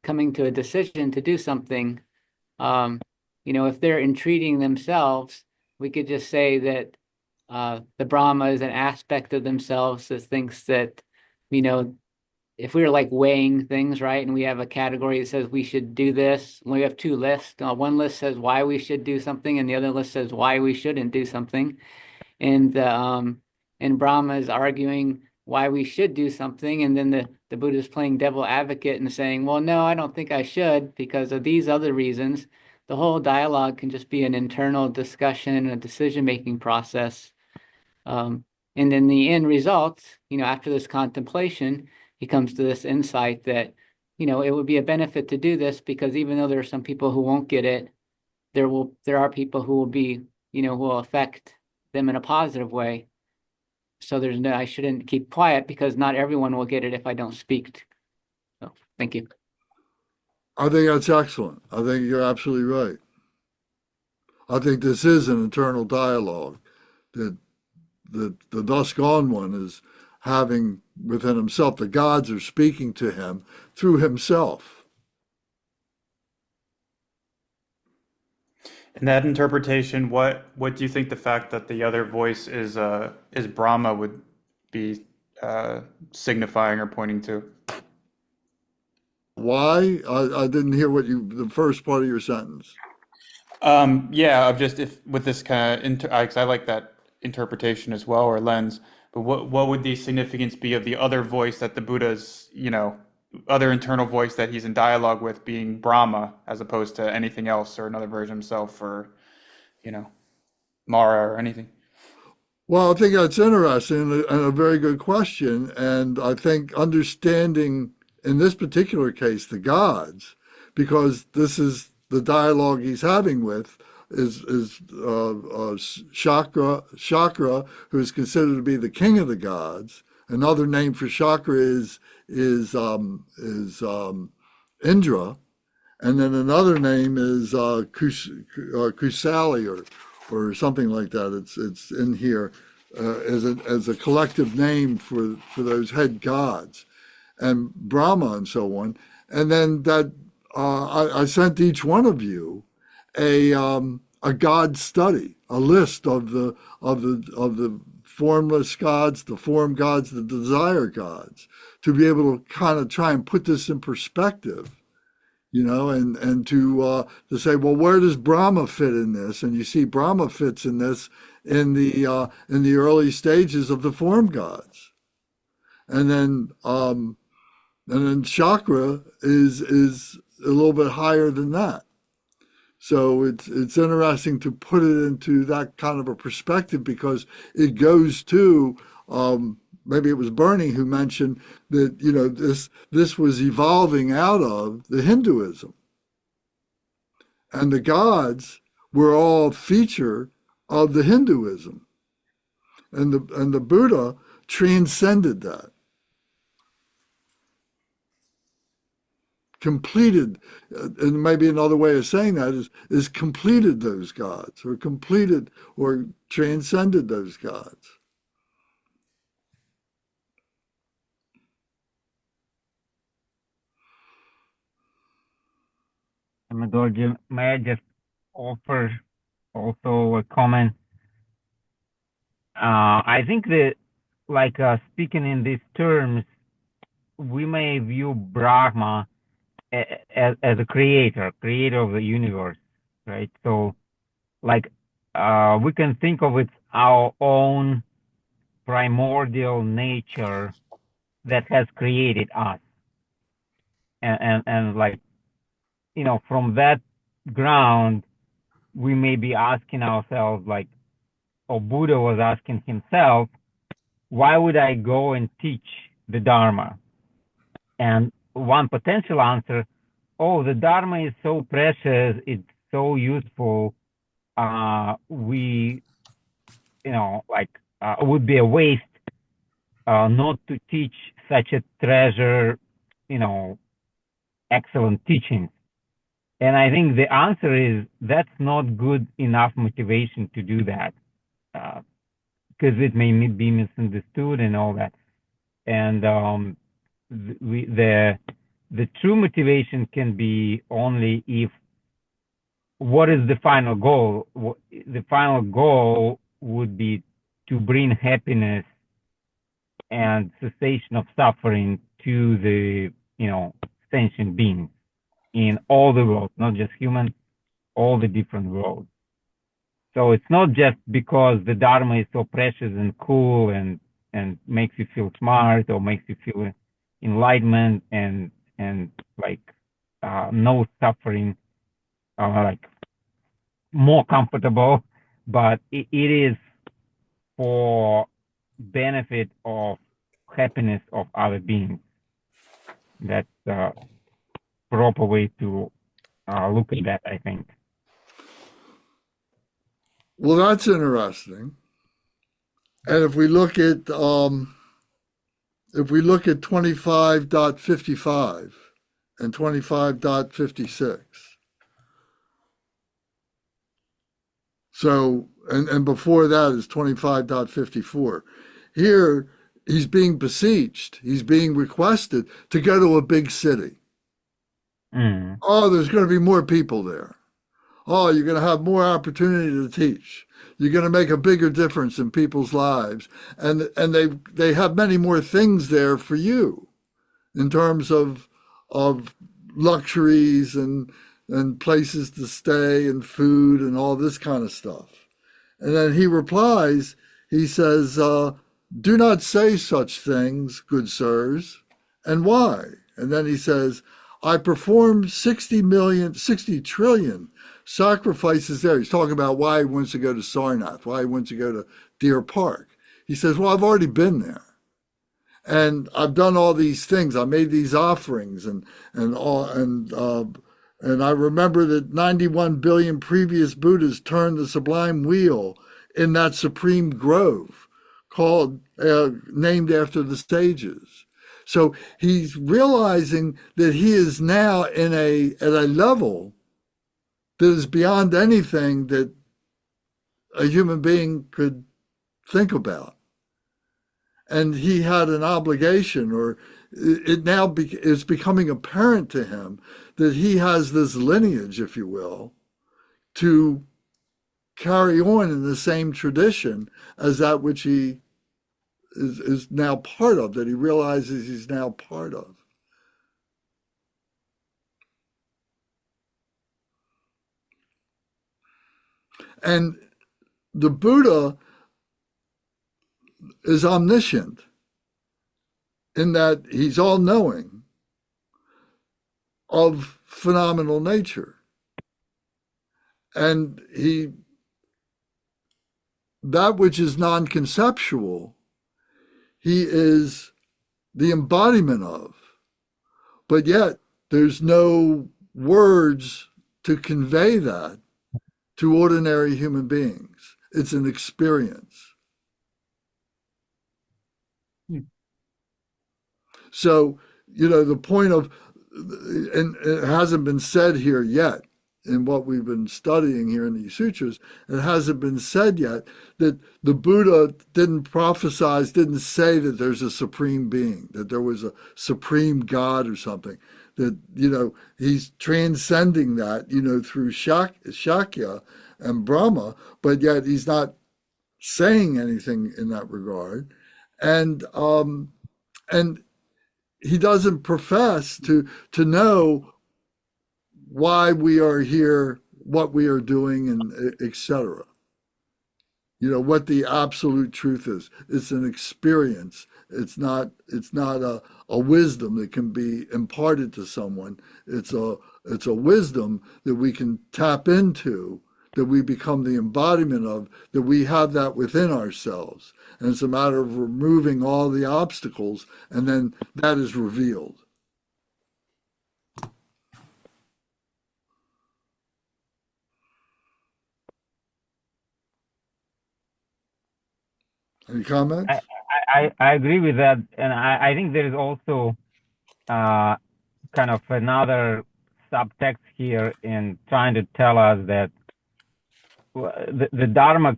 coming to a decision to do something. If they're entreating themselves, we could just say that the Brahma is an aspect of themselves that thinks that, if we were like weighing things, right, and we have a category that says we should do this, we have two lists. One list says why we should do something, and the other list says why we shouldn't do something. And Brahma is arguing why we should do something, and then the Buddha is playing devil advocate and saying, well, no, I don't think I should because of these other reasons. The whole dialogue can just be an internal discussion and a decision-making process. And then the end result, after this contemplation, he comes to this insight that, it would be a benefit to do this because even though there are some people who won't get it, there are people who will be, who will affect them in a positive way. So I shouldn't keep quiet because not everyone will get it if I don't speak. So thank you. I think that's excellent. I think you're absolutely right. I think this is an internal dialogue that the thus gone one is having within himself. The gods are speaking to him through himself. In that interpretation, what do you think the fact that the other voice is Brahma would be signifying or pointing to? Why? I didn't hear the first part of your sentence. With this kind of I like that interpretation as well, or lens. But what would the significance be of the other voice that the Buddha's, other internal voice that he's in dialogue with being Brahma, as opposed to anything else or another version of himself, or Mara or anything? Well, I think that's interesting and a very good question. And I think understanding, in this particular case, the gods, because this is the dialogue he's having with, is Shakra, who is considered to be the king of the gods. Another name for Shakra is Indra, and then another name is Kusali or something like that. It's in here as a collective name for those head gods, and Brahma and so on. And then that I sent each one of you a God study, a list of the formless gods, the form gods, the desire gods, to be able to kind of try and put this in perspective. and to say, well, where does Brahma fit in this? And you see Brahma fits in this in the early stages of the form gods. And then chakra is a little bit higher than that. So it's interesting to put it into that kind of a perspective, because it goes to maybe it was Bernie who mentioned that this was evolving out of the Hinduism, and the gods were all a feature of the Hinduism, and the Buddha transcended that. Completed, and maybe another way of saying that is completed those gods, or completed or transcended those gods. Amadorji, may I just offer also a comment? I think that, like, speaking in these terms, we may view Brahma as a creator of the universe, right? So, like, we can think of it our own primordial nature that has created us, and like, from that ground, we may be asking ourselves, like, or Buddha was asking himself, why would I go and teach the Dharma? And one potential answer, oh, the Dharma is so precious, it's so useful, it would be a waste not to teach such a treasure, excellent teachings. And I think the answer is that's not good enough motivation to do that, because it may be misunderstood and all that. And the true motivation can be only if, what is the final goal? The final goal would be to bring happiness and cessation of suffering to the sentient beings in all the worlds, not just human, all the different worlds. So it's not just because the Dharma is so precious and cool and makes you feel smart, or makes you feel enlightenment and like no suffering, like more comfortable, but it is for benefit of happiness of other beings. That's the proper way to look at that, I think. Well, that's interesting. And if we look at 25.55 and 25.56, so and before that is 25.54. Here he's being beseeched, he's being requested to go to a big city. Oh, there's going to be more people there. Oh, you're going to have more opportunity to teach. You're going to make a bigger difference in people's lives. And they have many more things there for you in terms of luxuries and places to stay and food and all this kind of stuff. And then he replies, he says, do not say such things, good sirs. And why? And then he says, I performed 60 trillion sacrifices there. He's talking about why he wants to go to Sarnath, why he wants to go to Deer Park. He says, well, I've already been there. And I've done all these things. I made these offerings and I remember that 91 billion previous Buddhas turned the sublime wheel in that supreme grove called, named after the sages. So he's realizing that he is now at a level that is beyond anything that a human being could think about. And he had an obligation, or it now is becoming apparent to him that he has this lineage, if you will, to carry on in the same tradition as that which he is now part of, that he realizes he's now part of. And the Buddha is omniscient in that he's all knowing of phenomenal nature. And that which is non-conceptual, he is the embodiment of. But yet there's no words to convey that to ordinary human beings. It's an experience. So, the point of, and it hasn't been said here yet in what we've been studying here in these sutras, it hasn't been said yet that the Buddha didn't say that there's a supreme being, that there was a supreme God or something, that, he's transcending that, through Shakya and Brahma, but yet he's not saying anything in that regard. And he doesn't profess to know why we are here, what we are doing, and etc. What the absolute truth is. It's an experience. It's not a wisdom that can be imparted to someone. It's a wisdom that we can tap into, that we become the embodiment of, that we have that within ourselves. And it's a matter of removing all the obstacles, and then that is revealed. Any comments? I agree with that, and I think there is also kind of another subtext here in trying to tell us that the Dharma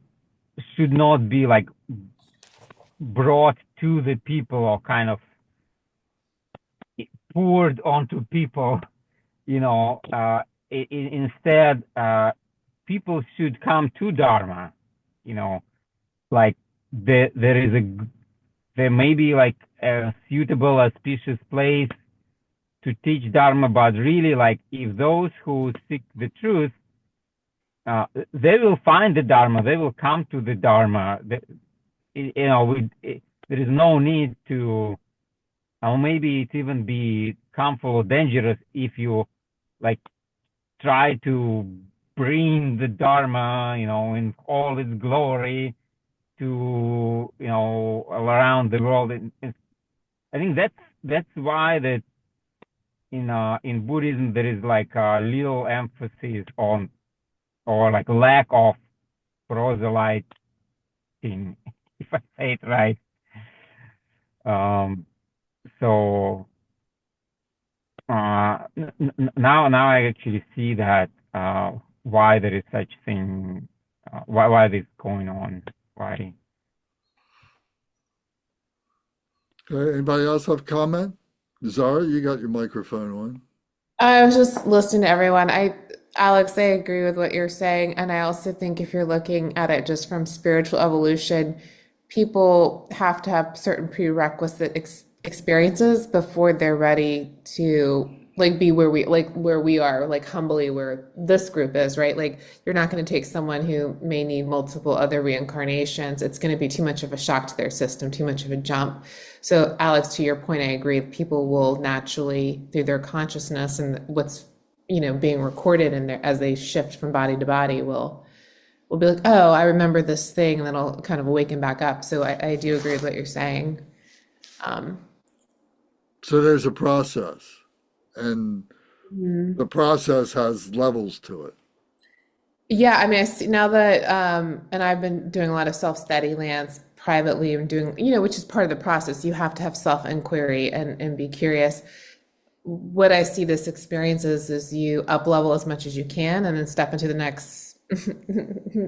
should not be like brought to the people or kind of poured onto people, instead people should come to Dharma, like there may be like a suitable, auspicious place to teach Dharma, but really, like, if those who seek the truth, they will find the Dharma, they will come to the Dharma. There is no need to, or maybe it even be harmful or dangerous if you like try to bring the Dharma, in all its glory to, all around the world. I think that's why that in Buddhism there is like a little emphasis on, or like lack of proselyting, if I say it right. So now I actually see that why there is such thing, why this is going on, why. Okay, anybody else have comment? Zara, you got your microphone on. I was just listening to everyone. Alex, I agree with what you're saying. And I also think if you're looking at it just from spiritual evolution, people have to have certain prerequisite experiences before they're ready to like be where we are, like humbly where this group is, right? Like you're not going to take someone who may need multiple other reincarnations. It's going to be too much of a shock to their system, too much of a jump. So Alex, to your point, I agree. People will naturally, through their consciousness and what's, being recorded in there as they shift from body to body, will be like, oh, I remember this thing, and then I'll kind of awaken back up. So I do agree with what you're saying. So there's a process, and the process has levels to it. Yeah, I mean, I see now that, and I've been doing a lot of self-study, Lance, privately, and doing, which is part of the process. You have to have self-inquiry and be curious. What I see this experience is you up-level as much as you can and then step into the next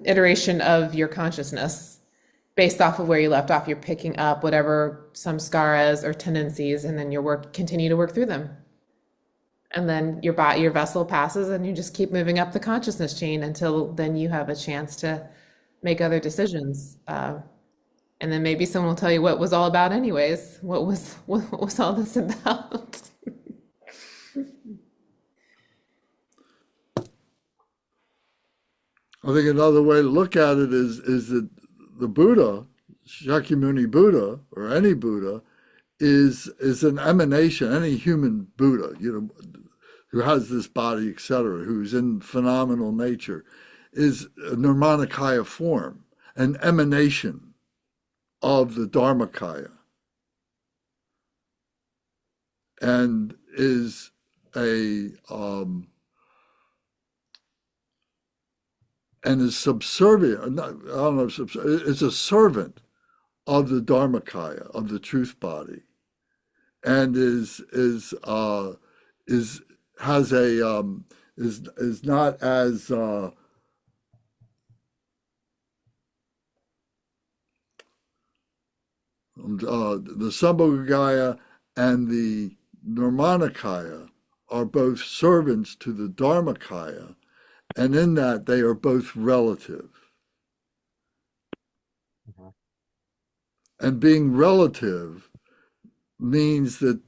iteration of your consciousness based off of where you left off. You're picking up whatever samskaras or tendencies, and then continue to work through them. And then your vessel passes, and you just keep moving up the consciousness chain until then you have a chance to make other decisions. And then maybe someone will tell you what it was all about anyways. What was all this about? I think another way to look at it is that the Buddha, Shakyamuni Buddha, or any Buddha, is an emanation. Any human Buddha, who has this body, etc., who's in phenomenal nature, is a Nirmanakaya form, an emanation of the Dharmakaya, and is a and is subservient. I don't know. It's a servant of the Dharmakaya, of the truth body, and is has a is not as the Sambhogaya and the Nirmanakaya are both servants to the Dharmakaya, and in that they are both relative. And being relative means that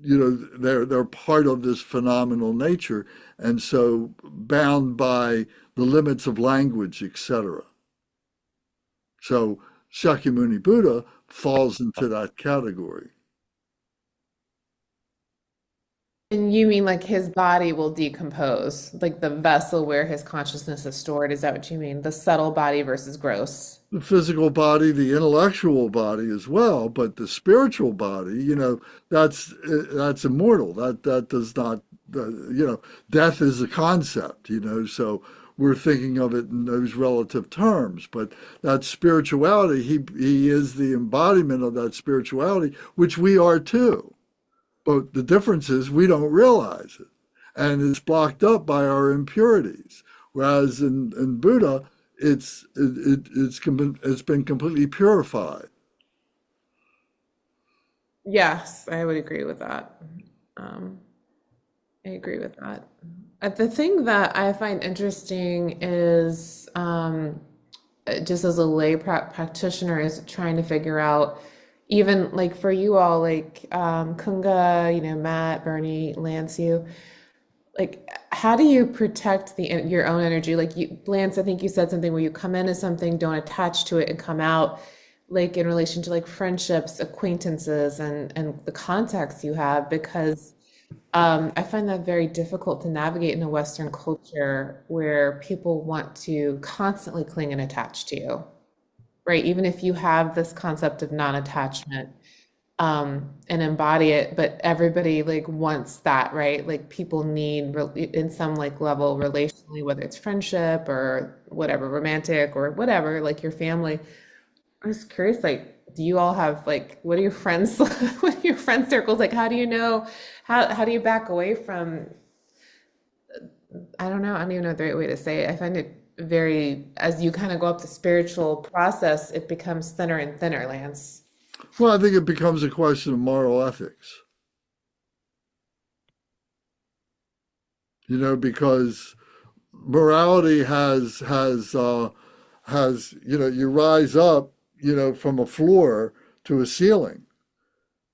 they're part of this phenomenal nature, and so bound by the limits of language, etc. So Shakyamuni Buddha falls into that category. And you mean like his body will decompose, like the vessel where his consciousness is stored? Is that what you mean? The subtle body versus gross? The physical body, the intellectual body as well, but the spiritual body, that's immortal. That does not, death is a concept, so we're thinking of it in those relative terms. But that spirituality, he is the embodiment of that spirituality, which we are too. But the difference is we don't realize it, and it's blocked up by our impurities. Whereas in Buddha, it's been completely purified. Yes, I would agree with that. I agree with that. The thing that I find interesting is just as a lay practitioner is trying to figure out, even like for you all, like Kunga, Matt, Bernie, Lance, like how do you protect your own energy? Like Lance, I think you said something where you come into something, don't attach to it, and come out, like in relation to like friendships, acquaintances, and the contacts you have, because I find that very difficult to navigate in a Western culture where people want to constantly cling and attach to you, right? Even if you have this concept of non-attachment, and embody it, but everybody like wants that, right? Like people need in some like level relationally, whether it's friendship or whatever, romantic or whatever, like your family. I was curious, like, do you all have like, what are your friends, what are your friend circles like? How do you know, how do you back away from, I don't know, I don't even know the right way to say it. I find it very, as you kind of go up the spiritual process, it becomes thinner and thinner, Lance. Well, I think it becomes a question of moral ethics. Because morality has you rise up, from a floor to a ceiling,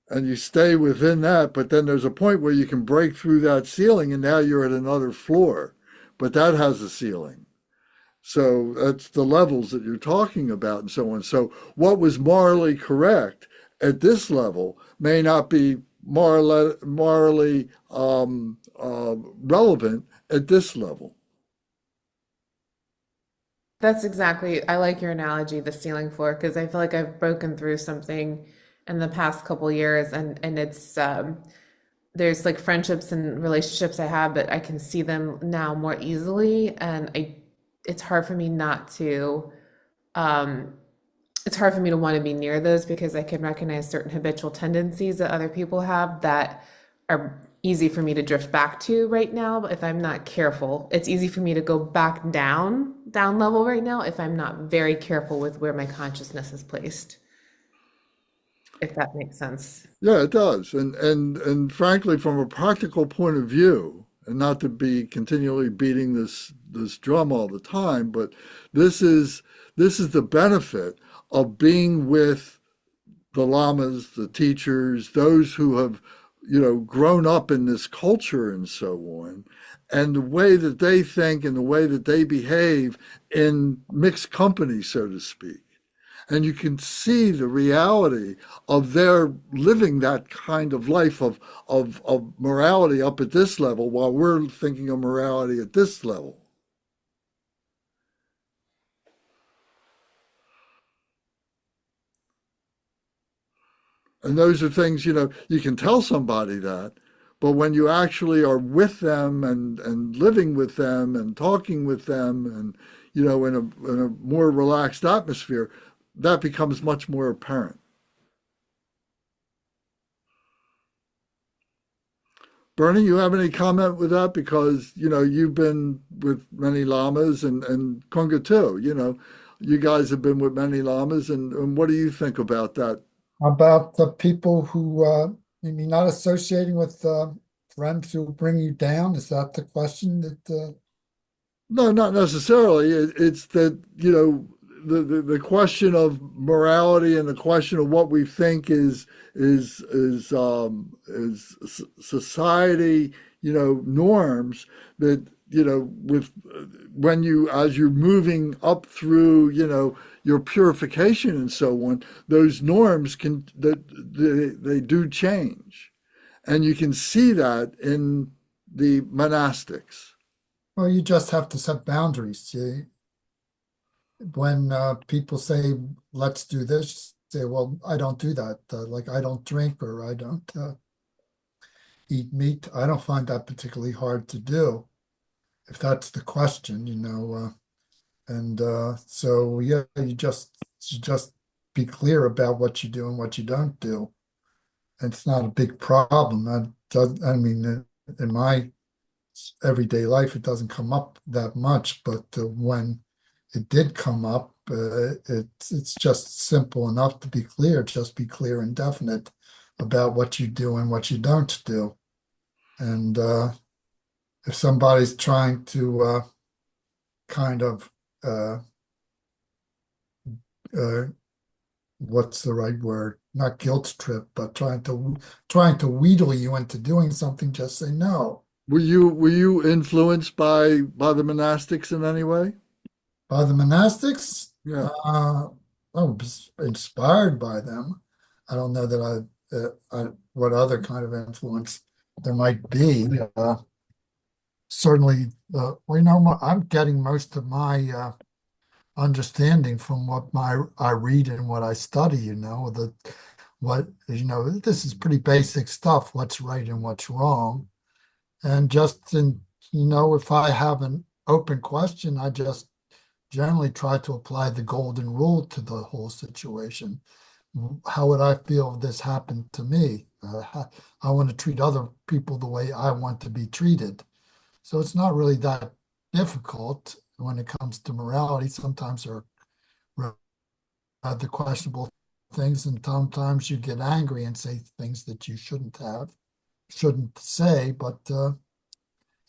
and you stay within that, but then there's a point where you can break through that ceiling and now you're at another floor, but that has a ceiling. So that's the levels that you're talking about and so on. So what was morally correct at this level may not be morally relevant at this level. That's exactly, I like your analogy, the ceiling floor, because I feel like I've broken through something in the past couple years, and it's there's like friendships and relationships I have, but I can see them now more easily, and it's hard for me not to it's hard for me to want to be near those, because I can recognize certain habitual tendencies that other people have that are easy for me to drift back to right now. But if I'm not careful, it's easy for me to go back down level right now if I'm not very careful with where my consciousness is placed. If that makes sense. Yeah, it does. And frankly, from a practical point of view, and not to be continually beating this drum all the time, but this is the benefit of being with the lamas, the teachers, those who have grown up in this culture and so on, and the way that they think and the way that they behave in mixed company, so to speak. And you can see the reality of their living that kind of life of morality up at this level while we're thinking of morality at this level. And those are things, you can tell somebody that, but when you actually are with them and living with them and talking with them and, in a more relaxed atmosphere, that becomes much more apparent. Bernie, you have any comment with that? Because, you've been with many lamas and Kunga too, you guys have been with many lamas and what do you think about that? About the people who, you mean not associating with friends who bring you down? Is that the question that? No, not necessarily. It's that, the question of morality and the question of what we think is society, norms that, with when as you're moving up through, your purification and so on, those norms they do change. And you can see that in the monastics. Well, you just have to set boundaries. When people say, let's do this, say, well, I don't do that. Like I don't drink or I don't eat meat. I don't find that particularly hard to do, if that's the question, and so yeah, you just be clear about what you do and what you don't do. And it's not a big problem. I mean, in my everyday life, it doesn't come up that much, but when it did come up, it's just simple enough to be clear. Just be clear and definite about what you do and what you don't do. And if somebody's trying to kind of uh, what's the right word? Not guilt trip, but trying to wheedle you into doing something, just say no. Were you influenced by the monastics in any way? By the monastics, Yeah. I was inspired by them. I don't know that what other kind of influence there might be. Certainly, I'm getting most of my understanding from what I read and what I study. This is pretty basic stuff. What's right and what's wrong, and if I have an open question, I just generally try to apply the golden rule to the whole situation. How would I feel if this happened to me? I want to treat other people the way I want to be treated. So it's not really that difficult when it comes to morality. Sometimes there are rather questionable things, and sometimes you get angry and say things that you shouldn't say. But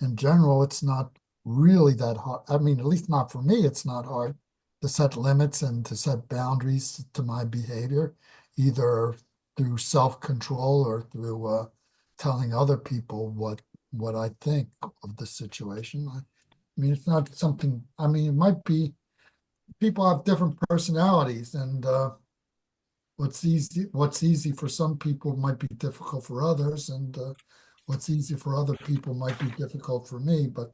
in general, it's not really that hard. I mean, at least not for me, it's not hard to set limits and to set boundaries to my behavior, either through self-control or through telling other people what I think of the situation. I mean, it's not something, I mean, it might be people have different personalities, and what's easy for some people might be difficult for others, and what's easy for other people might be difficult for me. But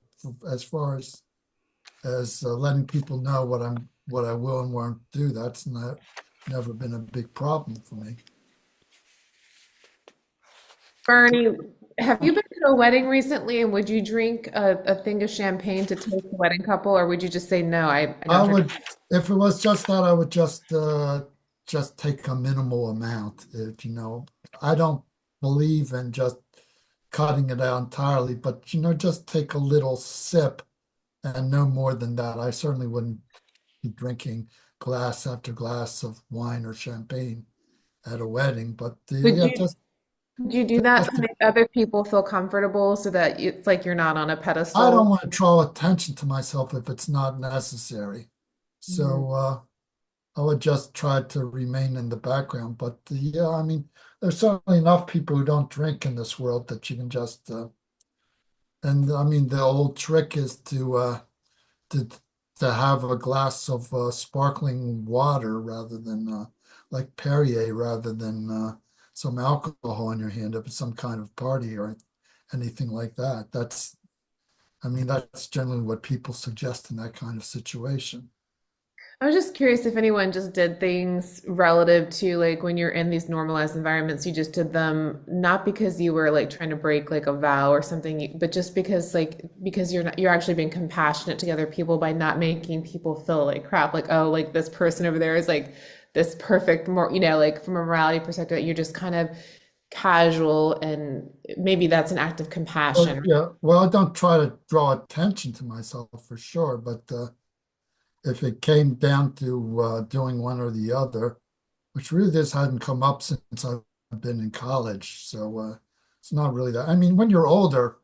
as far as letting people know what I will and won't do, that's never been a big problem for me. Bernie, have you been to a wedding recently, and would you drink a thing of champagne to toast the wedding couple, or would you just say no? I I don't drink. would, if it was just that, I would just take a minimal amount. I don't believe in just cutting it out entirely, but just take a little sip and no more than that. I certainly wouldn't be drinking glass after glass of wine or champagne at a wedding, but Would yeah, you would you do that to make other people feel comfortable so that it's like you're not on a I don't pedestal? want to draw attention to myself if it's not necessary. So I would just try to remain in the background. But yeah, I mean, there's certainly enough people who don't drink in this world that you can just And I mean, the old trick is to to have a glass of sparkling water rather than like Perrier, rather than some alcohol in your hand if it's some kind of party or anything like that. I mean, that's generally what people suggest in that kind of situation. I was just curious if anyone just did things relative to like when you're in these normalized environments, you just did them not because you were like trying to break like a vow or something, but just because you're actually being compassionate to other people by not making people feel like crap. Like, oh, like this person over there is like this perfect, more, like from a morality perspective, you're just kind of casual, and maybe that's an act of Well, compassion. yeah, well, I don't try to draw attention to myself for sure, but if it came down to doing one or the other, which really just hadn't come up since I've been in college. So it's not really that. I mean, when you're older,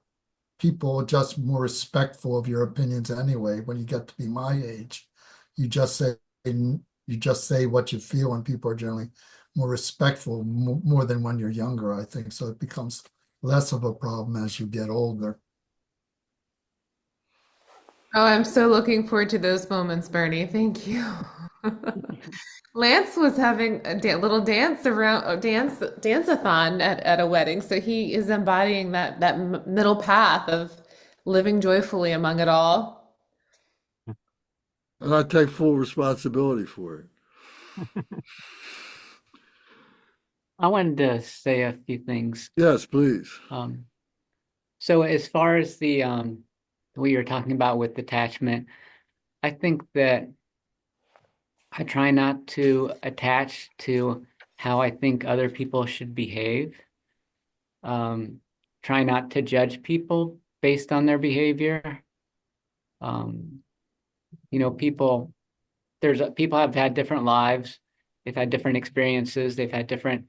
people are just more respectful of your opinions anyway. When you get to be my age, you just say you just say what you feel, and people are generally more respectful more than when you're younger, I think. So it becomes less of a problem as you get older. Oh, I'm so looking forward to those moments, Bernie. Thank you. Lance was having a little dance around a dance-a-thon at a wedding, so he is embodying that middle path of living joyfully among it all. And I take full responsibility for it. I wanted to say a few things. Yes, please. So as far as the what you're talking about with detachment, I think that I try not to attach to how I think other people should behave. Um, Try not to judge people based on their behavior. Um, people people have had different lives, they've had different experiences, they've had different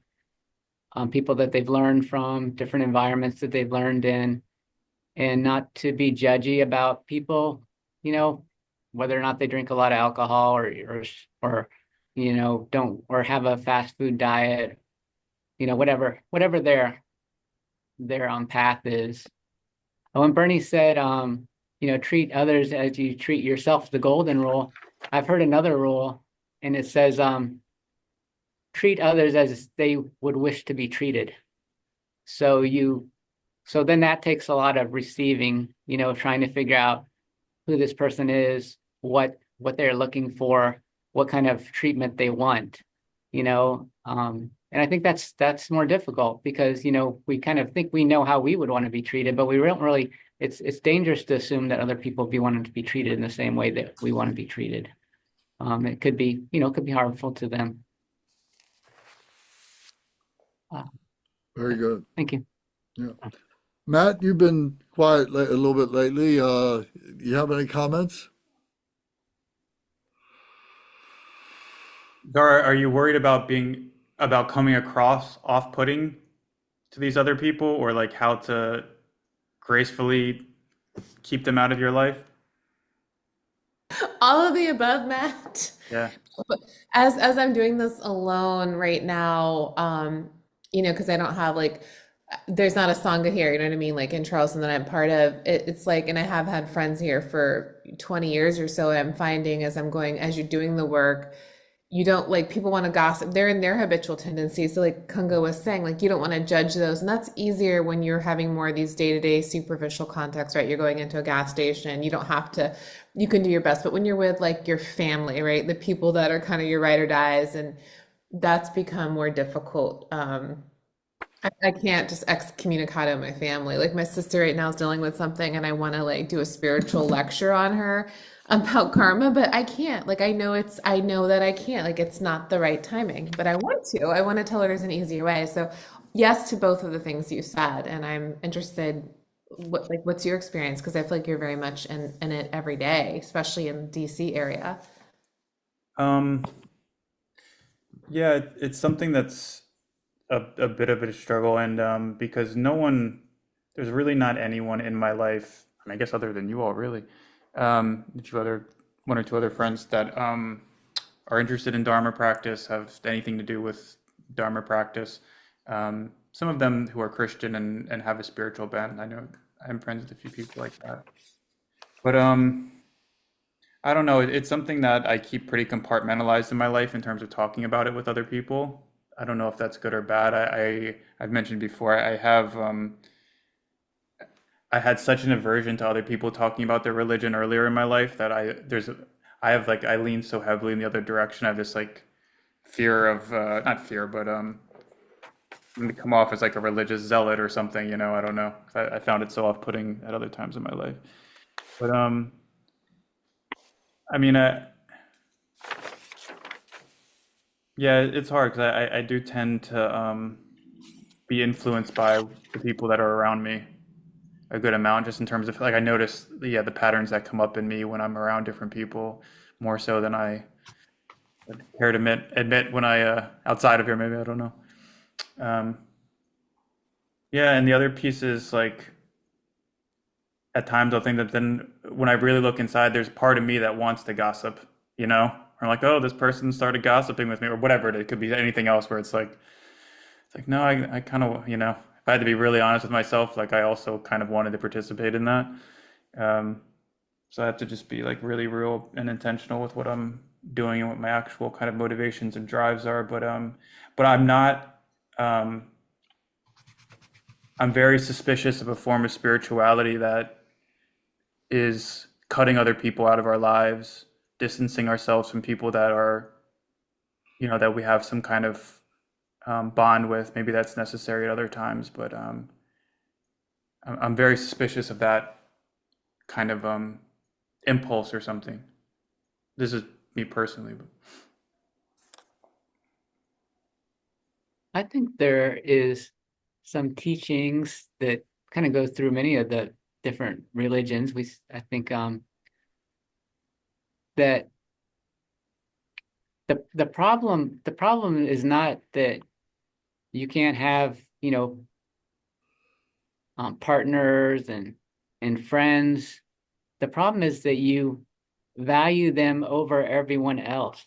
people that they've learned from, different environments that they've learned in, and not to be judgy about people, you know, whether or not they drink a lot of alcohol or don't or have a fast food diet, whatever their path is. When Bernie said, treat others as you treat yourself, the golden rule. I've heard another rule, and it says, treat others as they would wish to be treated. So so then that takes a lot of receiving, trying to figure out who this person is, what they're looking for, what kind of treatment they want, and I think that's more difficult because we kind of think we know how we would want to be treated, but we don't really. It's dangerous to assume that other people be wanting to be treated in the same way that we want to be treated. It could be harmful to them. Very good. Thank you. Yeah. Matt, you've been quiet a little bit lately. You have any comments? Dara, are you worried about coming across off-putting to these other people, or like how to gracefully keep them out of your life? All of the above, Matt. Yeah. But as I'm doing this alone right now, because I don't have like there's not a sangha here, you know what I mean? Like in Charleston that I'm part of, it's like, and I have had friends here for 20 years or so. I'm finding as you're doing the work, you don't like people want to gossip. They're in their habitual tendencies. So like Kunga was saying, like you don't want to judge those. And that's easier when you're having more of these day-to-day superficial contexts, right? You're going into a gas station. You don't have to, you can do your best. But when you're with like your family, right? The people that are kind of your ride or dies, and that's become more difficult. I can't just excommunicado my family. Like my sister right now is dealing with something and I want to like do a spiritual lecture on her about karma, but I can't. Like I know that I can't. Like it's not the right timing, but I want to. I want to tell her there's an easier way. So yes to both of the things you said, and I'm interested what's your experience? Because I feel like you're very much in it every day, especially in the DC area. Um, yeah, it's something that's a bit of a struggle, and because there's really not anyone in my life, I mean, I guess other than you all, really, one or two other friends that are interested in Dharma practice, have anything to do with Dharma practice. Some of them who are Christian and have a spiritual bent. I'm friends with a few people like that. But I don't know. It's something that I keep pretty compartmentalized in my life in terms of talking about it with other people. I don't know if that's good or bad. I've mentioned before, I had such an aversion to other people talking about their religion earlier in my life that I have like I lean so heavily in the other direction. I have this like fear of not fear, but I'm gonna come off as like a religious zealot or something, you know. I don't know. I found it so off-putting at other times in my life. But I mean, yeah, it's hard because I do tend to be influenced by the people that are around me a good amount, just in terms of like I notice, yeah, the patterns that come up in me when I'm around different people more so than I care to admit when I outside of here, maybe I don't know. Um, yeah, and the other piece is like at times I'll think that then when I really look inside, there's part of me that wants to gossip, you know, or like, oh, this person started gossiping with me, or whatever it could be, anything else where it's like, no, I kind of, you know, if I had to be really honest with myself, like I also kind of wanted to participate in that. Um, so I have to just be like really real and intentional with what I'm doing and what my actual kind of motivations and drives are. But I'm not, um, I'm very suspicious of a form of spirituality that is cutting other people out of our lives, distancing ourselves from people that are, you know, that we have some kind of bond with. Maybe that's necessary at other times, but I'm very suspicious of that kind of impulse or something. This is me personally, but I think there is some teachings that kind of go through many of the different religions. I think that the problem is not that you can't have, you know, partners and friends. The problem is that you value them over everyone else,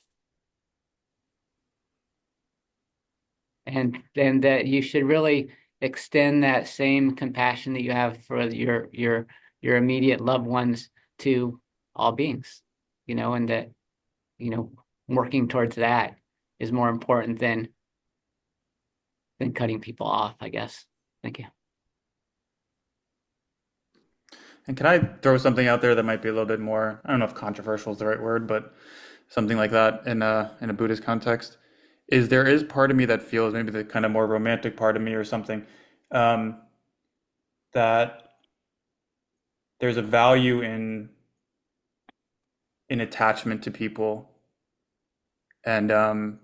and that you should really extend that same compassion that you have for your immediate loved ones to all beings, you know, and that, you know, working towards that is more important than cutting people off, I guess. Thank you. and can I throw something out there that might be a little bit more, I don't know if controversial is the right word, but something like that in a Buddhist context, is there is part of me that feels maybe the kind of more romantic part of me or something, um, that there's a value in attachment to people and an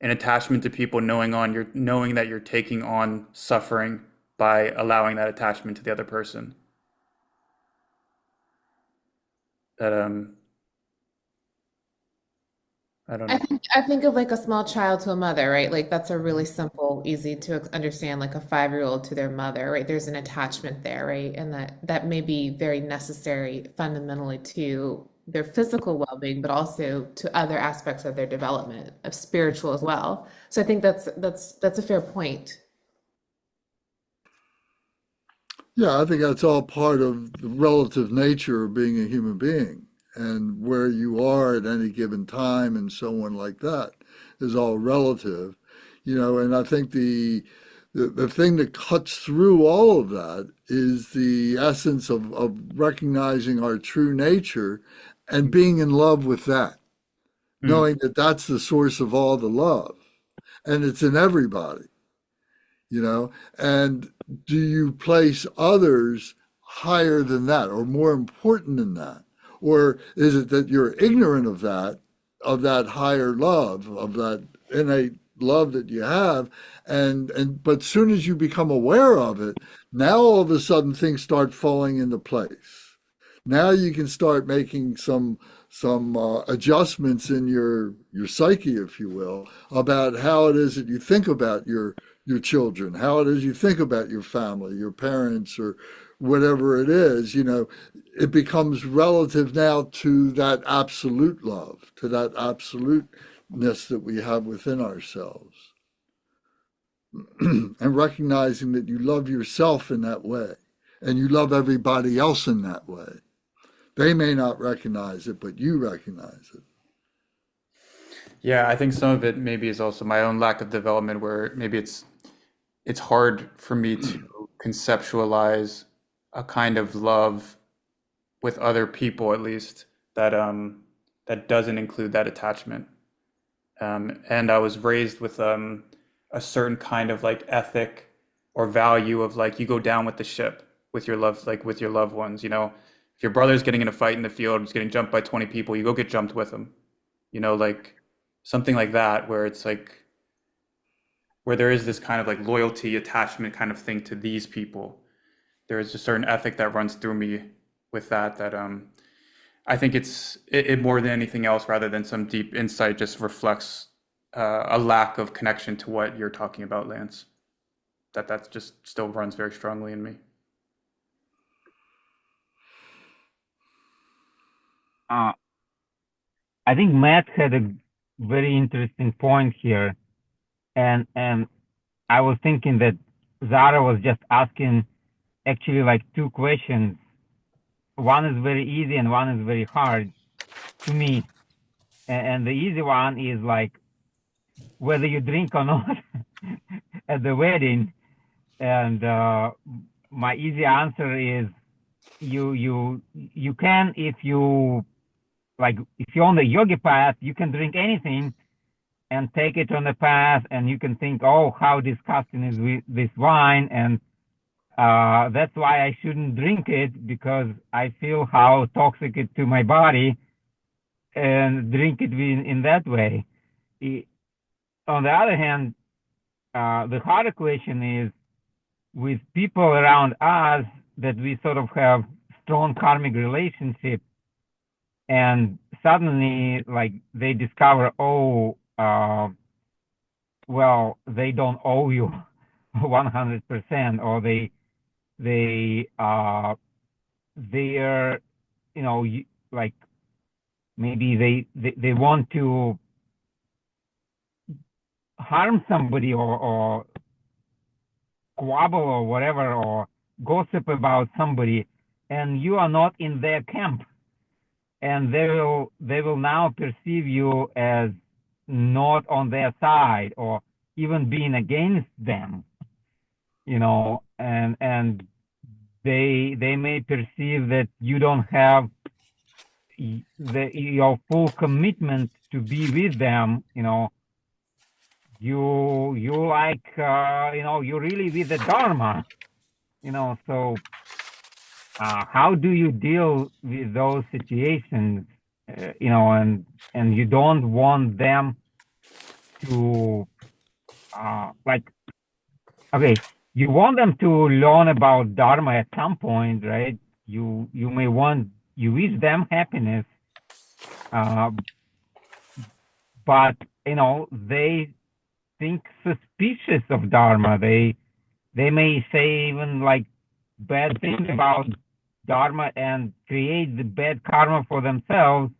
attachment to people knowing that you're taking on suffering by allowing that attachment to the other person. That I don't know. I think of like a small child to a mother, right? Like that's a really simple, easy to understand, like a 5-year-old to their mother, right? There's an attachment there, right? And that may be very necessary fundamentally to their physical well-being, but also to other aspects of their development, of spiritual as well. So I think that's a fair point. Yeah, I think that's all part of the relative nature of being a human being and where you are at any given time and so on like that is all relative, you know, and I think the thing that cuts through all of that is the essence of recognizing our true nature and being in love with that, Mm, knowing that that's the source of all the love and it's in everybody, you know, and do you place others higher than that or more important than that? Or is it that you're ignorant of that higher love, of that innate love that you have, and but soon as you become aware of it, now all of a sudden things start falling into place. Now you can start making some adjustments in your psyche, if you will, about how it is that you think about your children, how it is you think about your family, your parents, or whatever it is. You know, it becomes relative now to that absolute love, to that absoluteness that we have within ourselves, and recognizing that you love yourself in that way. and you love everybody else in that way. They may not recognize it, but you recognize it. Yeah, I think some of it maybe is also my own lack of development, where maybe it's hard for me to conceptualize a kind of love with other people, at least that that doesn't include that attachment. And I was raised with a certain kind of like ethic or value of like you go down with the ship with your love, like with your loved ones. You know, if your brother's getting in a fight in the field, he's getting jumped by 20 people, you go get jumped with him. You know, like something like that, where it's like where there is this kind of like loyalty, attachment kind of thing to these people. There is a certain ethic that runs through me with that I think it more than anything else, rather than some deep insight, just reflects a lack of connection to what you're talking about, Lance. That just still runs very strongly in me. Uh, I think Matt had a very interesting point here, and I was thinking that Zara was just asking actually like two questions. One is very easy and one is very hard to me. And the easy one is like whether you drink or not at the wedding. And my easy answer is you can, if you like, if you're on the yogi path, you can drink anything and take it on the path, and you can think, oh, how disgusting is this wine, and that's why I shouldn't drink it, because I feel how toxic it to my body, and drink it in that way. On the other hand, the harder question is with people around us that we sort of have strong karmic relationship, and suddenly like they discover, oh, well, they don't owe you 100%, or they're, you know, like maybe they want to harm somebody, or squabble or whatever, or gossip about somebody, and you are not in their camp, and they will now perceive you as not on their side, or even being against them, you know, and they may perceive that you don't have your full commitment to be with them, you know. You like, you know, you're really with the Dharma, you know. So how do you deal with those situations, you know, and you don't want them to like, okay, you want them to learn about Dharma at some point, right? You may want, you wish them happiness, but you know, they think suspicious of Dharma. They may say even like bad things about Dharma and create the bad karma for themselves,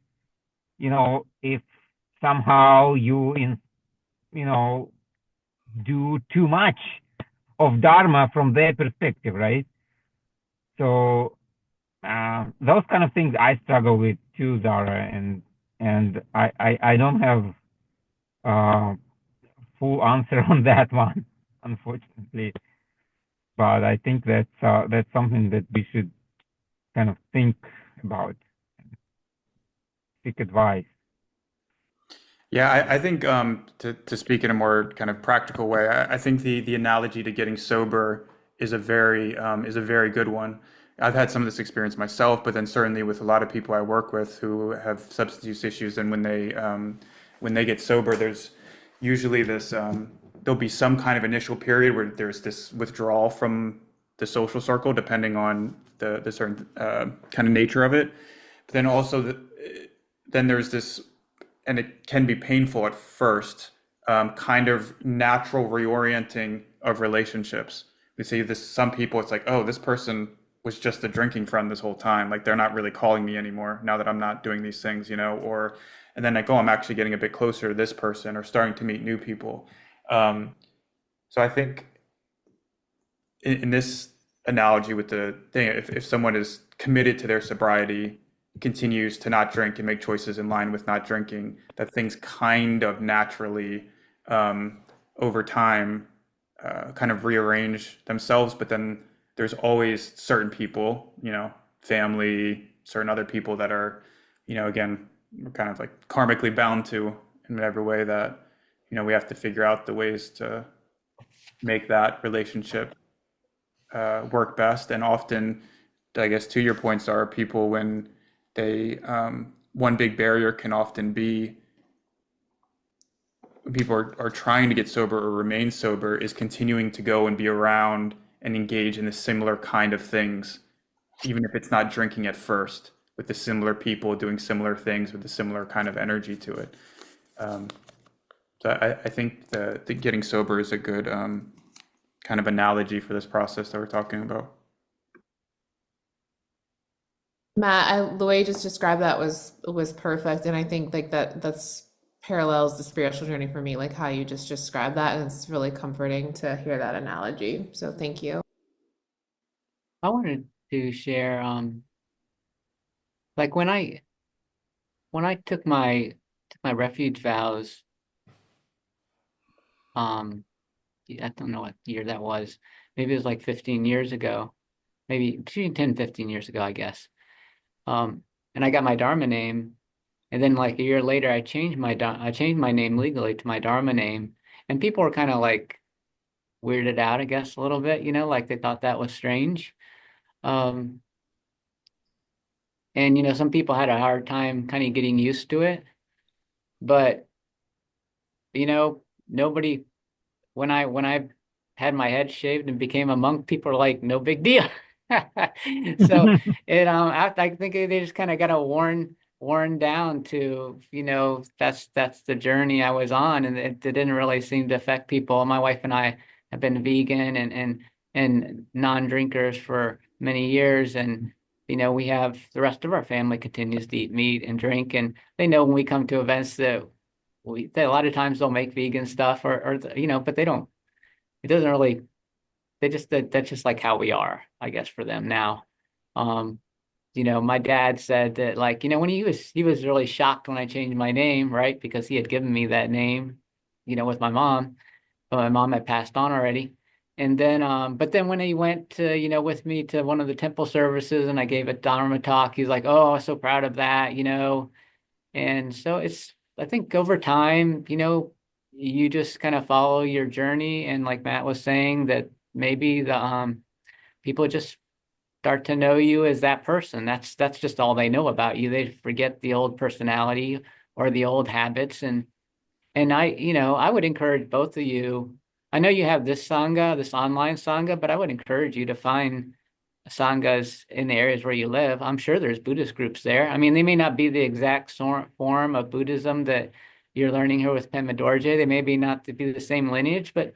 you know, if somehow you know, do too much of Dharma from their perspective, right? So those kind of things I struggle with too, Zara, and I don't have full answer on that one, unfortunately. But I think that's something that we should kind of think about, seek advice. Yeah, I think to speak in a more kind of practical way, I think the analogy to getting sober is a very good one. I've had some of this experience myself, but then certainly with a lot of people I work with who have substance use issues, and when they get sober, there's usually this there'll be some kind of initial period where there's this withdrawal from the social circle, depending on the certain kind of nature of it. But then also then there's this, and it can be painful at first, kind of natural reorienting of relationships. We see this, some people, it's like, oh, this person was just a drinking friend this whole time. Like they're not really calling me anymore now that I'm not doing these things, you know, or, and then like, oh, I'm actually getting a bit closer to this person, or starting to meet new people. So I think in this analogy with the thing. If someone is committed to their sobriety, continues to not drink and make choices in line with not drinking, that things kind of naturally, over time, kind of rearrange themselves. But then there's always certain people, family, certain other people that are, again, we're kind of like karmically bound to in whatever way that, we have to figure out the ways to make that relationship work best. And often, I guess, to your points, are people when they, one big barrier can often be when people are trying to get sober or remain sober is continuing to go and be around and engage in the similar kind of things, even if it's not drinking at first, with the similar people doing similar things with a similar kind of energy to it. So I think the getting sober is a good kind of analogy for this process that we're talking about. Matt, the way you just described that was perfect, and I think like that's parallels the spiritual journey for me, like how you just described that, and it's really comforting to hear that analogy. So thank you. I wanted to share, like when I took my refuge vows, I don't know what year that was. Maybe it was like 15 years ago, maybe between 10 and 15 years ago, I guess. And I got my Dharma name, and then like a year later, I changed my name legally to my Dharma name, and people were kind of like weirded out, I guess, a little bit, like they thought that was strange. Um, and some people had a hard time kind of getting used to it, but nobody. When I had my head shaved and became a monk, people were like, no big deal. So I think they just kind of got worn down to, that's the journey I was on, and it didn't really seem to affect people. My wife and I have been vegan and non-drinkers for many years, and we have the rest of our family continues to eat meat and drink, and they know when we come to events that a lot of times they'll make vegan stuff or but they don't, it doesn't really, that's just like how we are, I guess, for them now. Um, my dad said that, like, when he was really shocked when I changed my name, right? Because he had given me that name, with my mom, but my mom had passed on already. And then, but then when he went to, with me to one of the temple services and I gave a Dharma talk, he's like, oh, I'm so proud of that, And so I think over time, you just kind of follow your journey. And like Matt was saying, that maybe the people just start to know you as that person. That's just all they know about you. They forget the old personality or the old habits. And I would encourage both of you. I know you have this Sangha, this online Sangha, but I would encourage you to find sanghas in the areas where you live. I'm sure there's Buddhist groups there. I mean, they may not be the exact form of Buddhism that you're learning here with Pema Dorje. They may be not to be the same lineage, but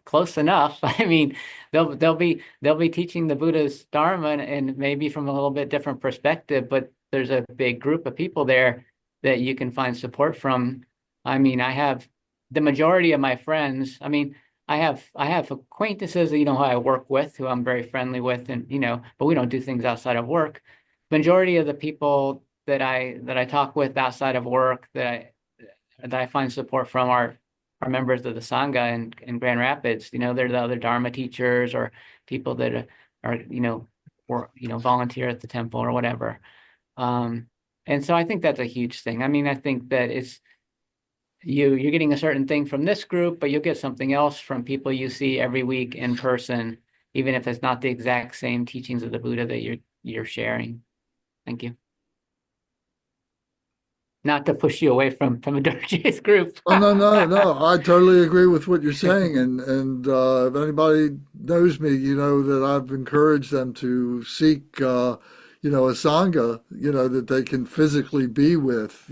close enough. I mean, they'll be teaching the Buddha's Dharma and maybe from a little bit different perspective, but there's a big group of people there that you can find support from. I mean, I have the majority of my friends. I mean, I have acquaintances, who I work with, who I'm very friendly with, and but we don't do things outside of work. Majority of the people that I talk with outside of work that I find support from are members of the Sangha in Grand Rapids. They're the other Dharma teachers or people that are or volunteer at the temple or whatever. And so I think that's a huge thing. I mean, I think that it's you're getting a certain thing from this group, but you'll get something else from people you see every week in person, even if it's not the exact same teachings of the Buddha that you're sharing. Thank you. Not to push you away from a Dorje's group. Oh, no. I totally agree with what you're saying. And if anybody knows me, that I've encouraged them to seek, a Sangha, that they can physically be with,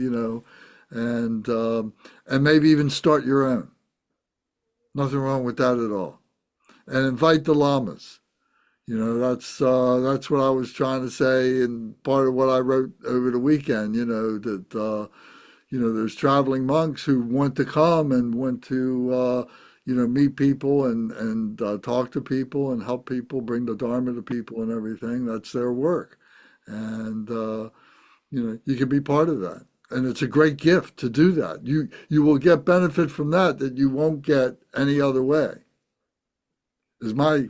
and maybe even start your own. Nothing wrong with that at all. And invite the lamas. That's what I was trying to say, and part of what I wrote over the weekend. That there's traveling monks who want to come and want to meet people and talk to people and help people, bring the Dharma to people and everything. That's their work. And you can be part of that. And it's a great gift to do that. You will get benefit from that you won't get any other way, is my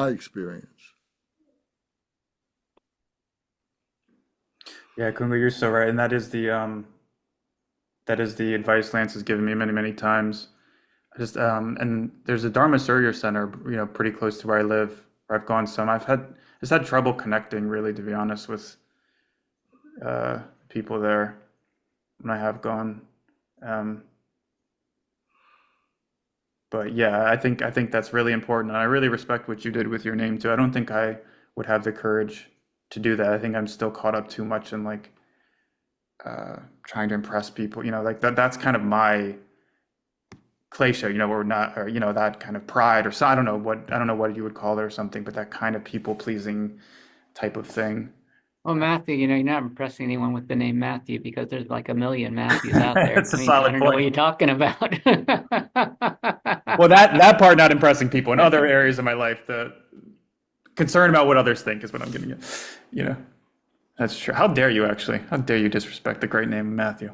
experience. Yeah, Kungu, you're so right, and that is the advice Lance has given me many, many times. And there's a Dharma Surya Center, pretty close to where I live, where I've gone some. Just had trouble connecting, really, to be honest, with people there when I have gone. Um, but yeah, I think that's really important, and I really respect what you did with your name too. I don't think I would have the courage to do that. I think I'm still caught up too much in like trying to impress people. Like that's kind of my cliche, or not, or that kind of pride, or so I don't know what you would call it or something, but that kind of people pleasing type of thing. Well, Matthew, you're not impressing anyone with the name Matthew because there's like a million Matthews out there. That's a I mean, I solid don't know what point. you're talking about. Well, that part not impressing people in other areas of my life, the concern about what others think is what I'm getting at. That's true. How dare you actually? How dare you disrespect the great name of Matthew?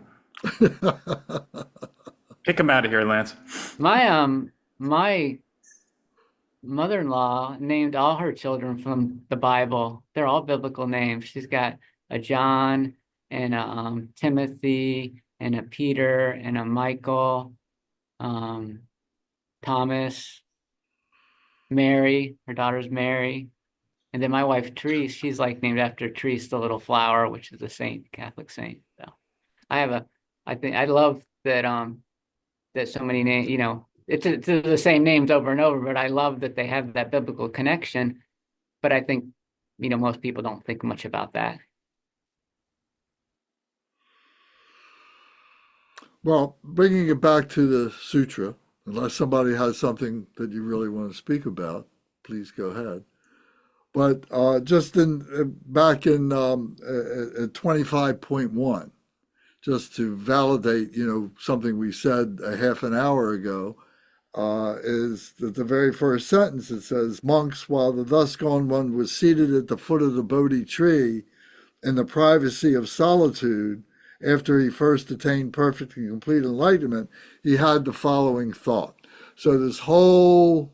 Kick him out of here, Lance. My mother-in-law named all her children from the Bible. They're all biblical names. She's got a John and a Timothy and a Peter and a Michael, Thomas, Mary. Her daughter's Mary. And then my wife, Therese, she's like named after Therese, the little flower, which is a saint, Catholic saint. So I love that so many names, it's the same names over and over, but I love that they have that biblical connection. But I think, most people don't think much about that. Well, bringing it back to the sutra, unless somebody has something that you really want to speak about, please go ahead. But just back in at 25.1, just to validate, something we said a half an hour ago, is that the very first sentence, it says, monks, while the thus gone one was seated at the foot of the Bodhi tree in the privacy of solitude, after he first attained perfect and complete enlightenment, he had the following thought. So this whole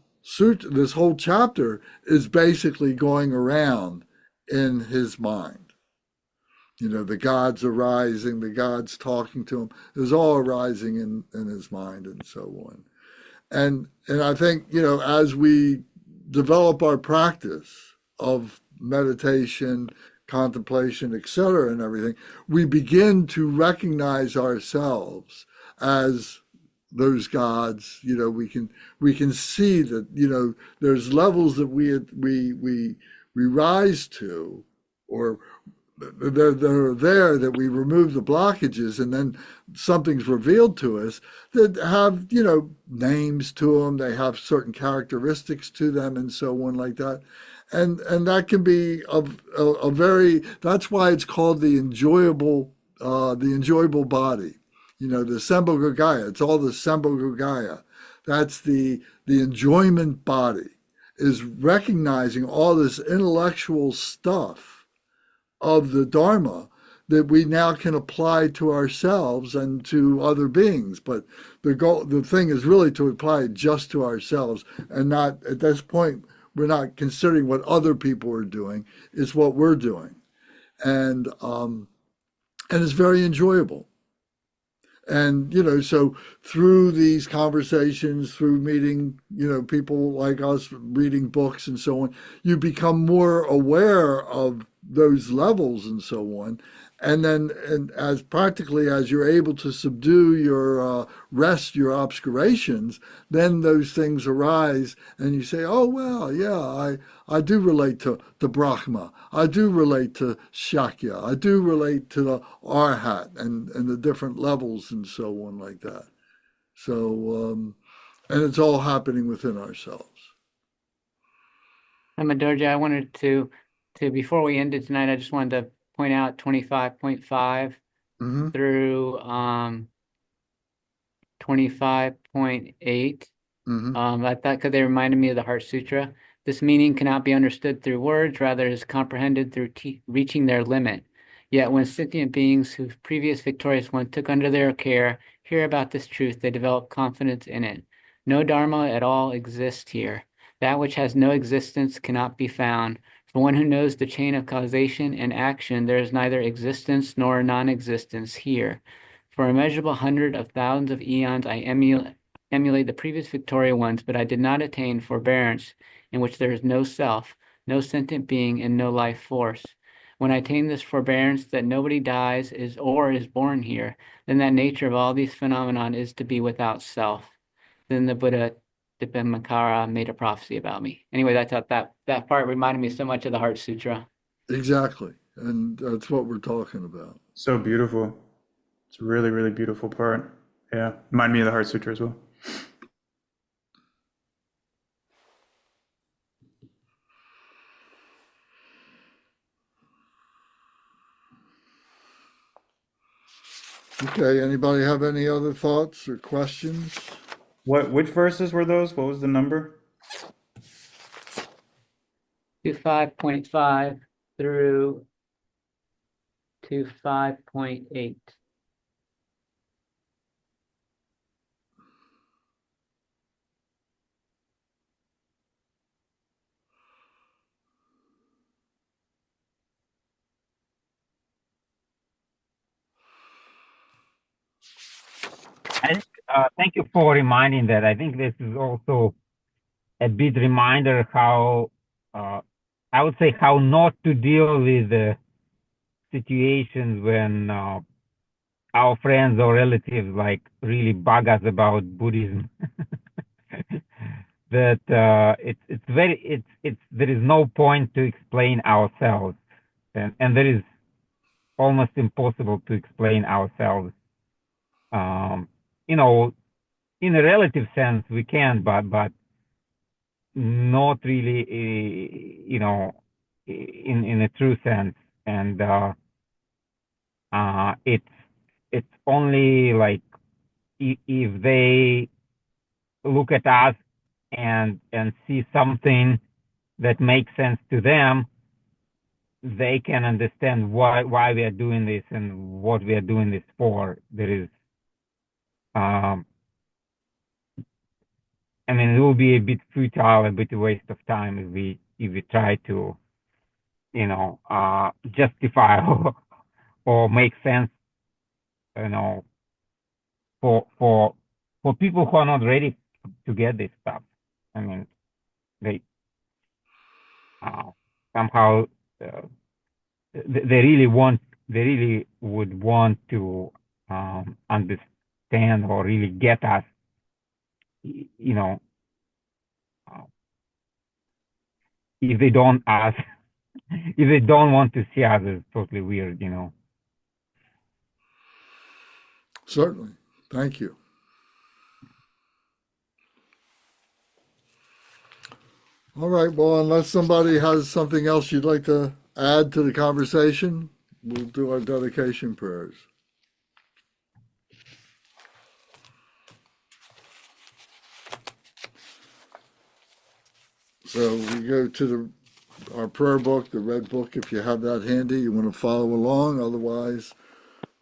chapter is basically going around in his mind. The gods arising, the gods talking to him, is all arising in his mind and so on. And I think, as we develop our practice of meditation, contemplation, etc., and everything, we begin to recognize ourselves as those gods. We can see that there's levels that we rise to, or they're there, that we remove the blockages, and then something's revealed to us that have names to them. They have certain characteristics to them, and so on, like that. And that can be a very, that's why it's called the enjoyable body. The Sambhogagaya. It's all the Sambhogagaya. That's the enjoyment body, is recognizing all this intellectual stuff of the Dharma that we now can apply to ourselves and to other beings. But the thing is really to apply it just to ourselves, and not, at this point, we're not considering what other people are doing. It's what we're doing. And it's very enjoyable. And, so through these conversations, through meeting, people like us, reading books and so on, you become more aware of those levels and so on. And then, and as practically as you're able to subdue your your obscurations, then those things arise, and you say, "Oh well, yeah, I do relate to Brahma. I do relate to Shakya. I do relate to the Arhat and the different levels and so on, like that." So, and it's all happening within ourselves. Madhurja, I wanted to before we ended tonight, I just wanted to point out 25.5 through 25.8. Hmm. I thought because they reminded me of the Heart Sutra. This meaning cannot be understood through words, rather, it is comprehended through reaching their limit. Yet, when sentient beings whose previous victorious one took under their care hear about this truth, they develop confidence in it. No Dharma at all exists here. That which has no existence cannot be found. For one who knows the chain of causation and action, there is neither existence nor non-existence here. For immeasurable hundred of thousands of eons, I emulate the previous Victoria ones, but I did not attain forbearance, in which there is no self, no sentient being, and no life force. When I attain this forbearance that nobody dies is born here, then that nature of all these phenomenon is to be without self. Then the Buddha Dipamkara made a prophecy about me. Anyway, I thought that part reminded me so much of the Heart Sutra. Exactly. And that's what we're talking about. So beautiful. It's a really, really beautiful part. Yeah. Remind me of the Heart Sutra as well. Okay, anybody have any other thoughts or questions? Which verses were those? What was the number? 5.5 through to 5.8. And thank you for reminding that. I think this is also a bit reminder how I would say how not to deal with situations when our friends or relatives like really bug us about Buddhism. That it's very it's there is no point to explain ourselves, and there is almost impossible to explain ourselves. Um, you know, in a relative sense we can, but not really, in a true sense. And it's only like if they look at us and see something that makes sense to them, they can understand why we are doing this and what we are doing this for. There is, um, I mean, it will be a bit futile, a bit a waste of time if we try to, justify or make sense, you know, for for for people who are not ready to get this stuff. I mean, they uh, somehow uh, they really would want to understand or really get us, you know, uh, if they don't ask, if they don't want to see us as totally weird, Certainly. Thank you. All right. Well, unless somebody has something else you'd like to add to the conversation, we'll do our dedication prayers. So we go to our prayer book, the red book, if you have that handy. You want to follow along. Otherwise,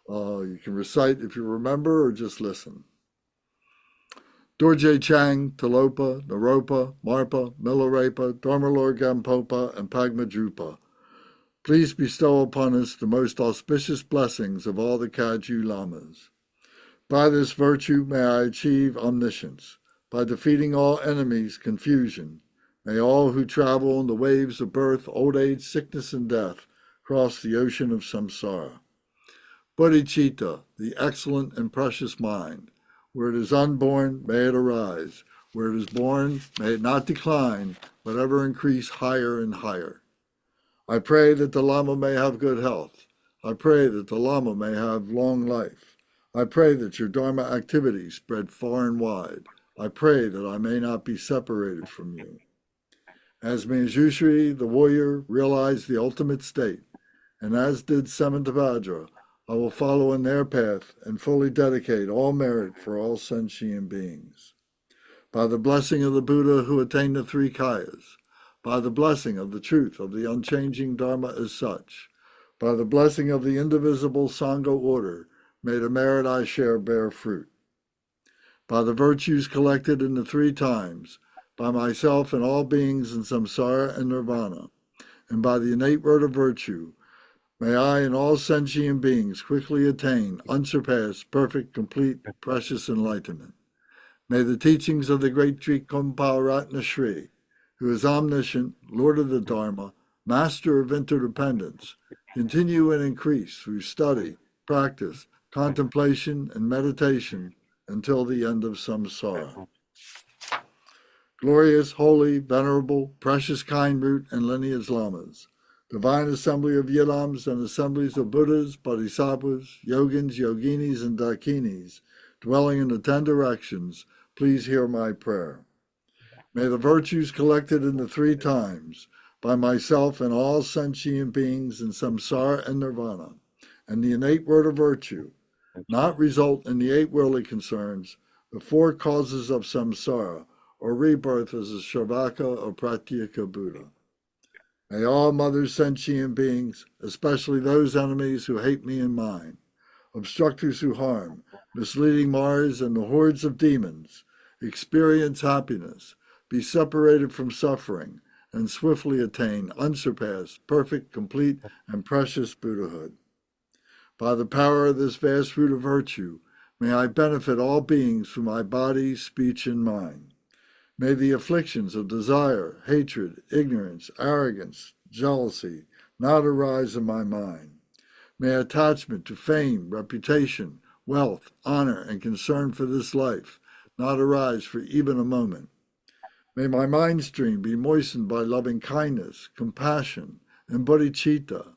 you can recite if you remember or just listen. Dorje Chang, Talopa, Naropa, Marpa, Milarepa, Dharmalor Gampopa, and Pagmadrupa. Please bestow upon us the most auspicious blessings of all the Kagyu Lamas. By this virtue may I achieve omniscience. By defeating all enemies, confusion. May all who travel on the waves of birth, old age, sickness, and death cross the ocean of samsara. Bodhicitta, the excellent and precious mind. Where it is unborn, may it arise. Where it is born, may it not decline, but ever increase higher and higher. I pray that the Lama may have good health. I pray that the Lama may have long life. I pray that your Dharma activities spread far and wide. I pray that I may not be separated from you. As Manjushri, the warrior, realized the ultimate state, and as did Samantabhadra, I will follow in their path and fully dedicate all merit for all sentient beings. by the blessing of the Buddha who attained the three kayas, by the blessing of the truth of the unchanging Dharma as such, by the blessing of the indivisible Sangha order, may the merit I share bear fruit. By the virtues collected in the three times, by myself and all beings in samsara and nirvana, and by the innate word of virtue, may I and all sentient beings quickly attain unsurpassed, perfect, complete, precious enlightenment. May the teachings of the great Drikung Kagyu, who is omniscient, Lord of the Dharma, master of interdependence, continue and increase through study, practice, contemplation, and meditation until the end of samsara. Glorious, holy, venerable, precious kind root and lineage lamas, divine assembly of yidams and assemblies of Buddhas, Bodhisattvas, Yogins, Yoginis, and Dakinis, dwelling in the 10 directions, please hear my prayer. May the virtues collected in the three times, by myself and all sentient beings in samsara and nirvana, and the innate word of virtue, not result in the 8 worldly concerns, the 4 causes of samsara, or rebirth as a Sravaka or Pratyeka Buddha. May all mothers sentient beings, especially those enemies who hate me and mine, obstructors who harm, misleading Mars and the hordes of demons, experience happiness, be separated from suffering, and swiftly attain unsurpassed, perfect, complete, and precious Buddhahood. By the power of this vast root of virtue, may I benefit all beings through my body, speech, and mind. May the afflictions of desire, hatred, ignorance, arrogance, jealousy not arise in my mind. May attachment to fame, reputation, wealth, honor, and concern for this life not arise for even a moment. May my mind stream be moistened by loving kindness, compassion, and bodhicitta,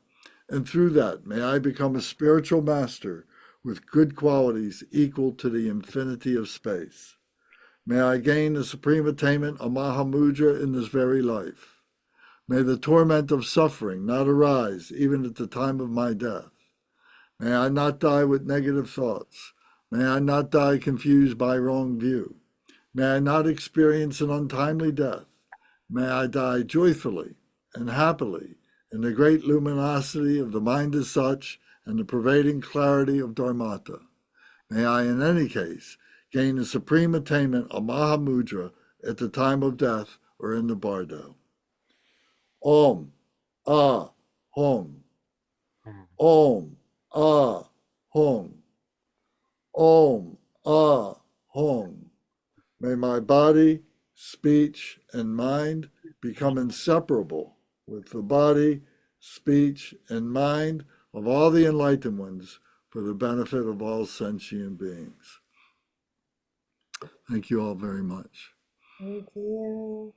and through that may I become a spiritual master with good qualities equal to the infinity of space. May I gain the supreme attainment of Mahamudra in this very life. May the torment of suffering not arise even at the time of my death. May I not die with negative thoughts. May I not die confused by wrong view. May I not experience an untimely death. May I die joyfully and happily in the great luminosity of the mind as such and the pervading clarity of Dharmata. May I, in any case, gain the supreme attainment of Mahamudra at the time of death or in the bardo. Om, Ah, Hum. Om, Ah, Hum. Om, Ah, Hum. May my body, speech, and mind become inseparable with the body, speech, and mind of all the enlightened ones for the benefit of all sentient beings. Thank you all very much. Thank you.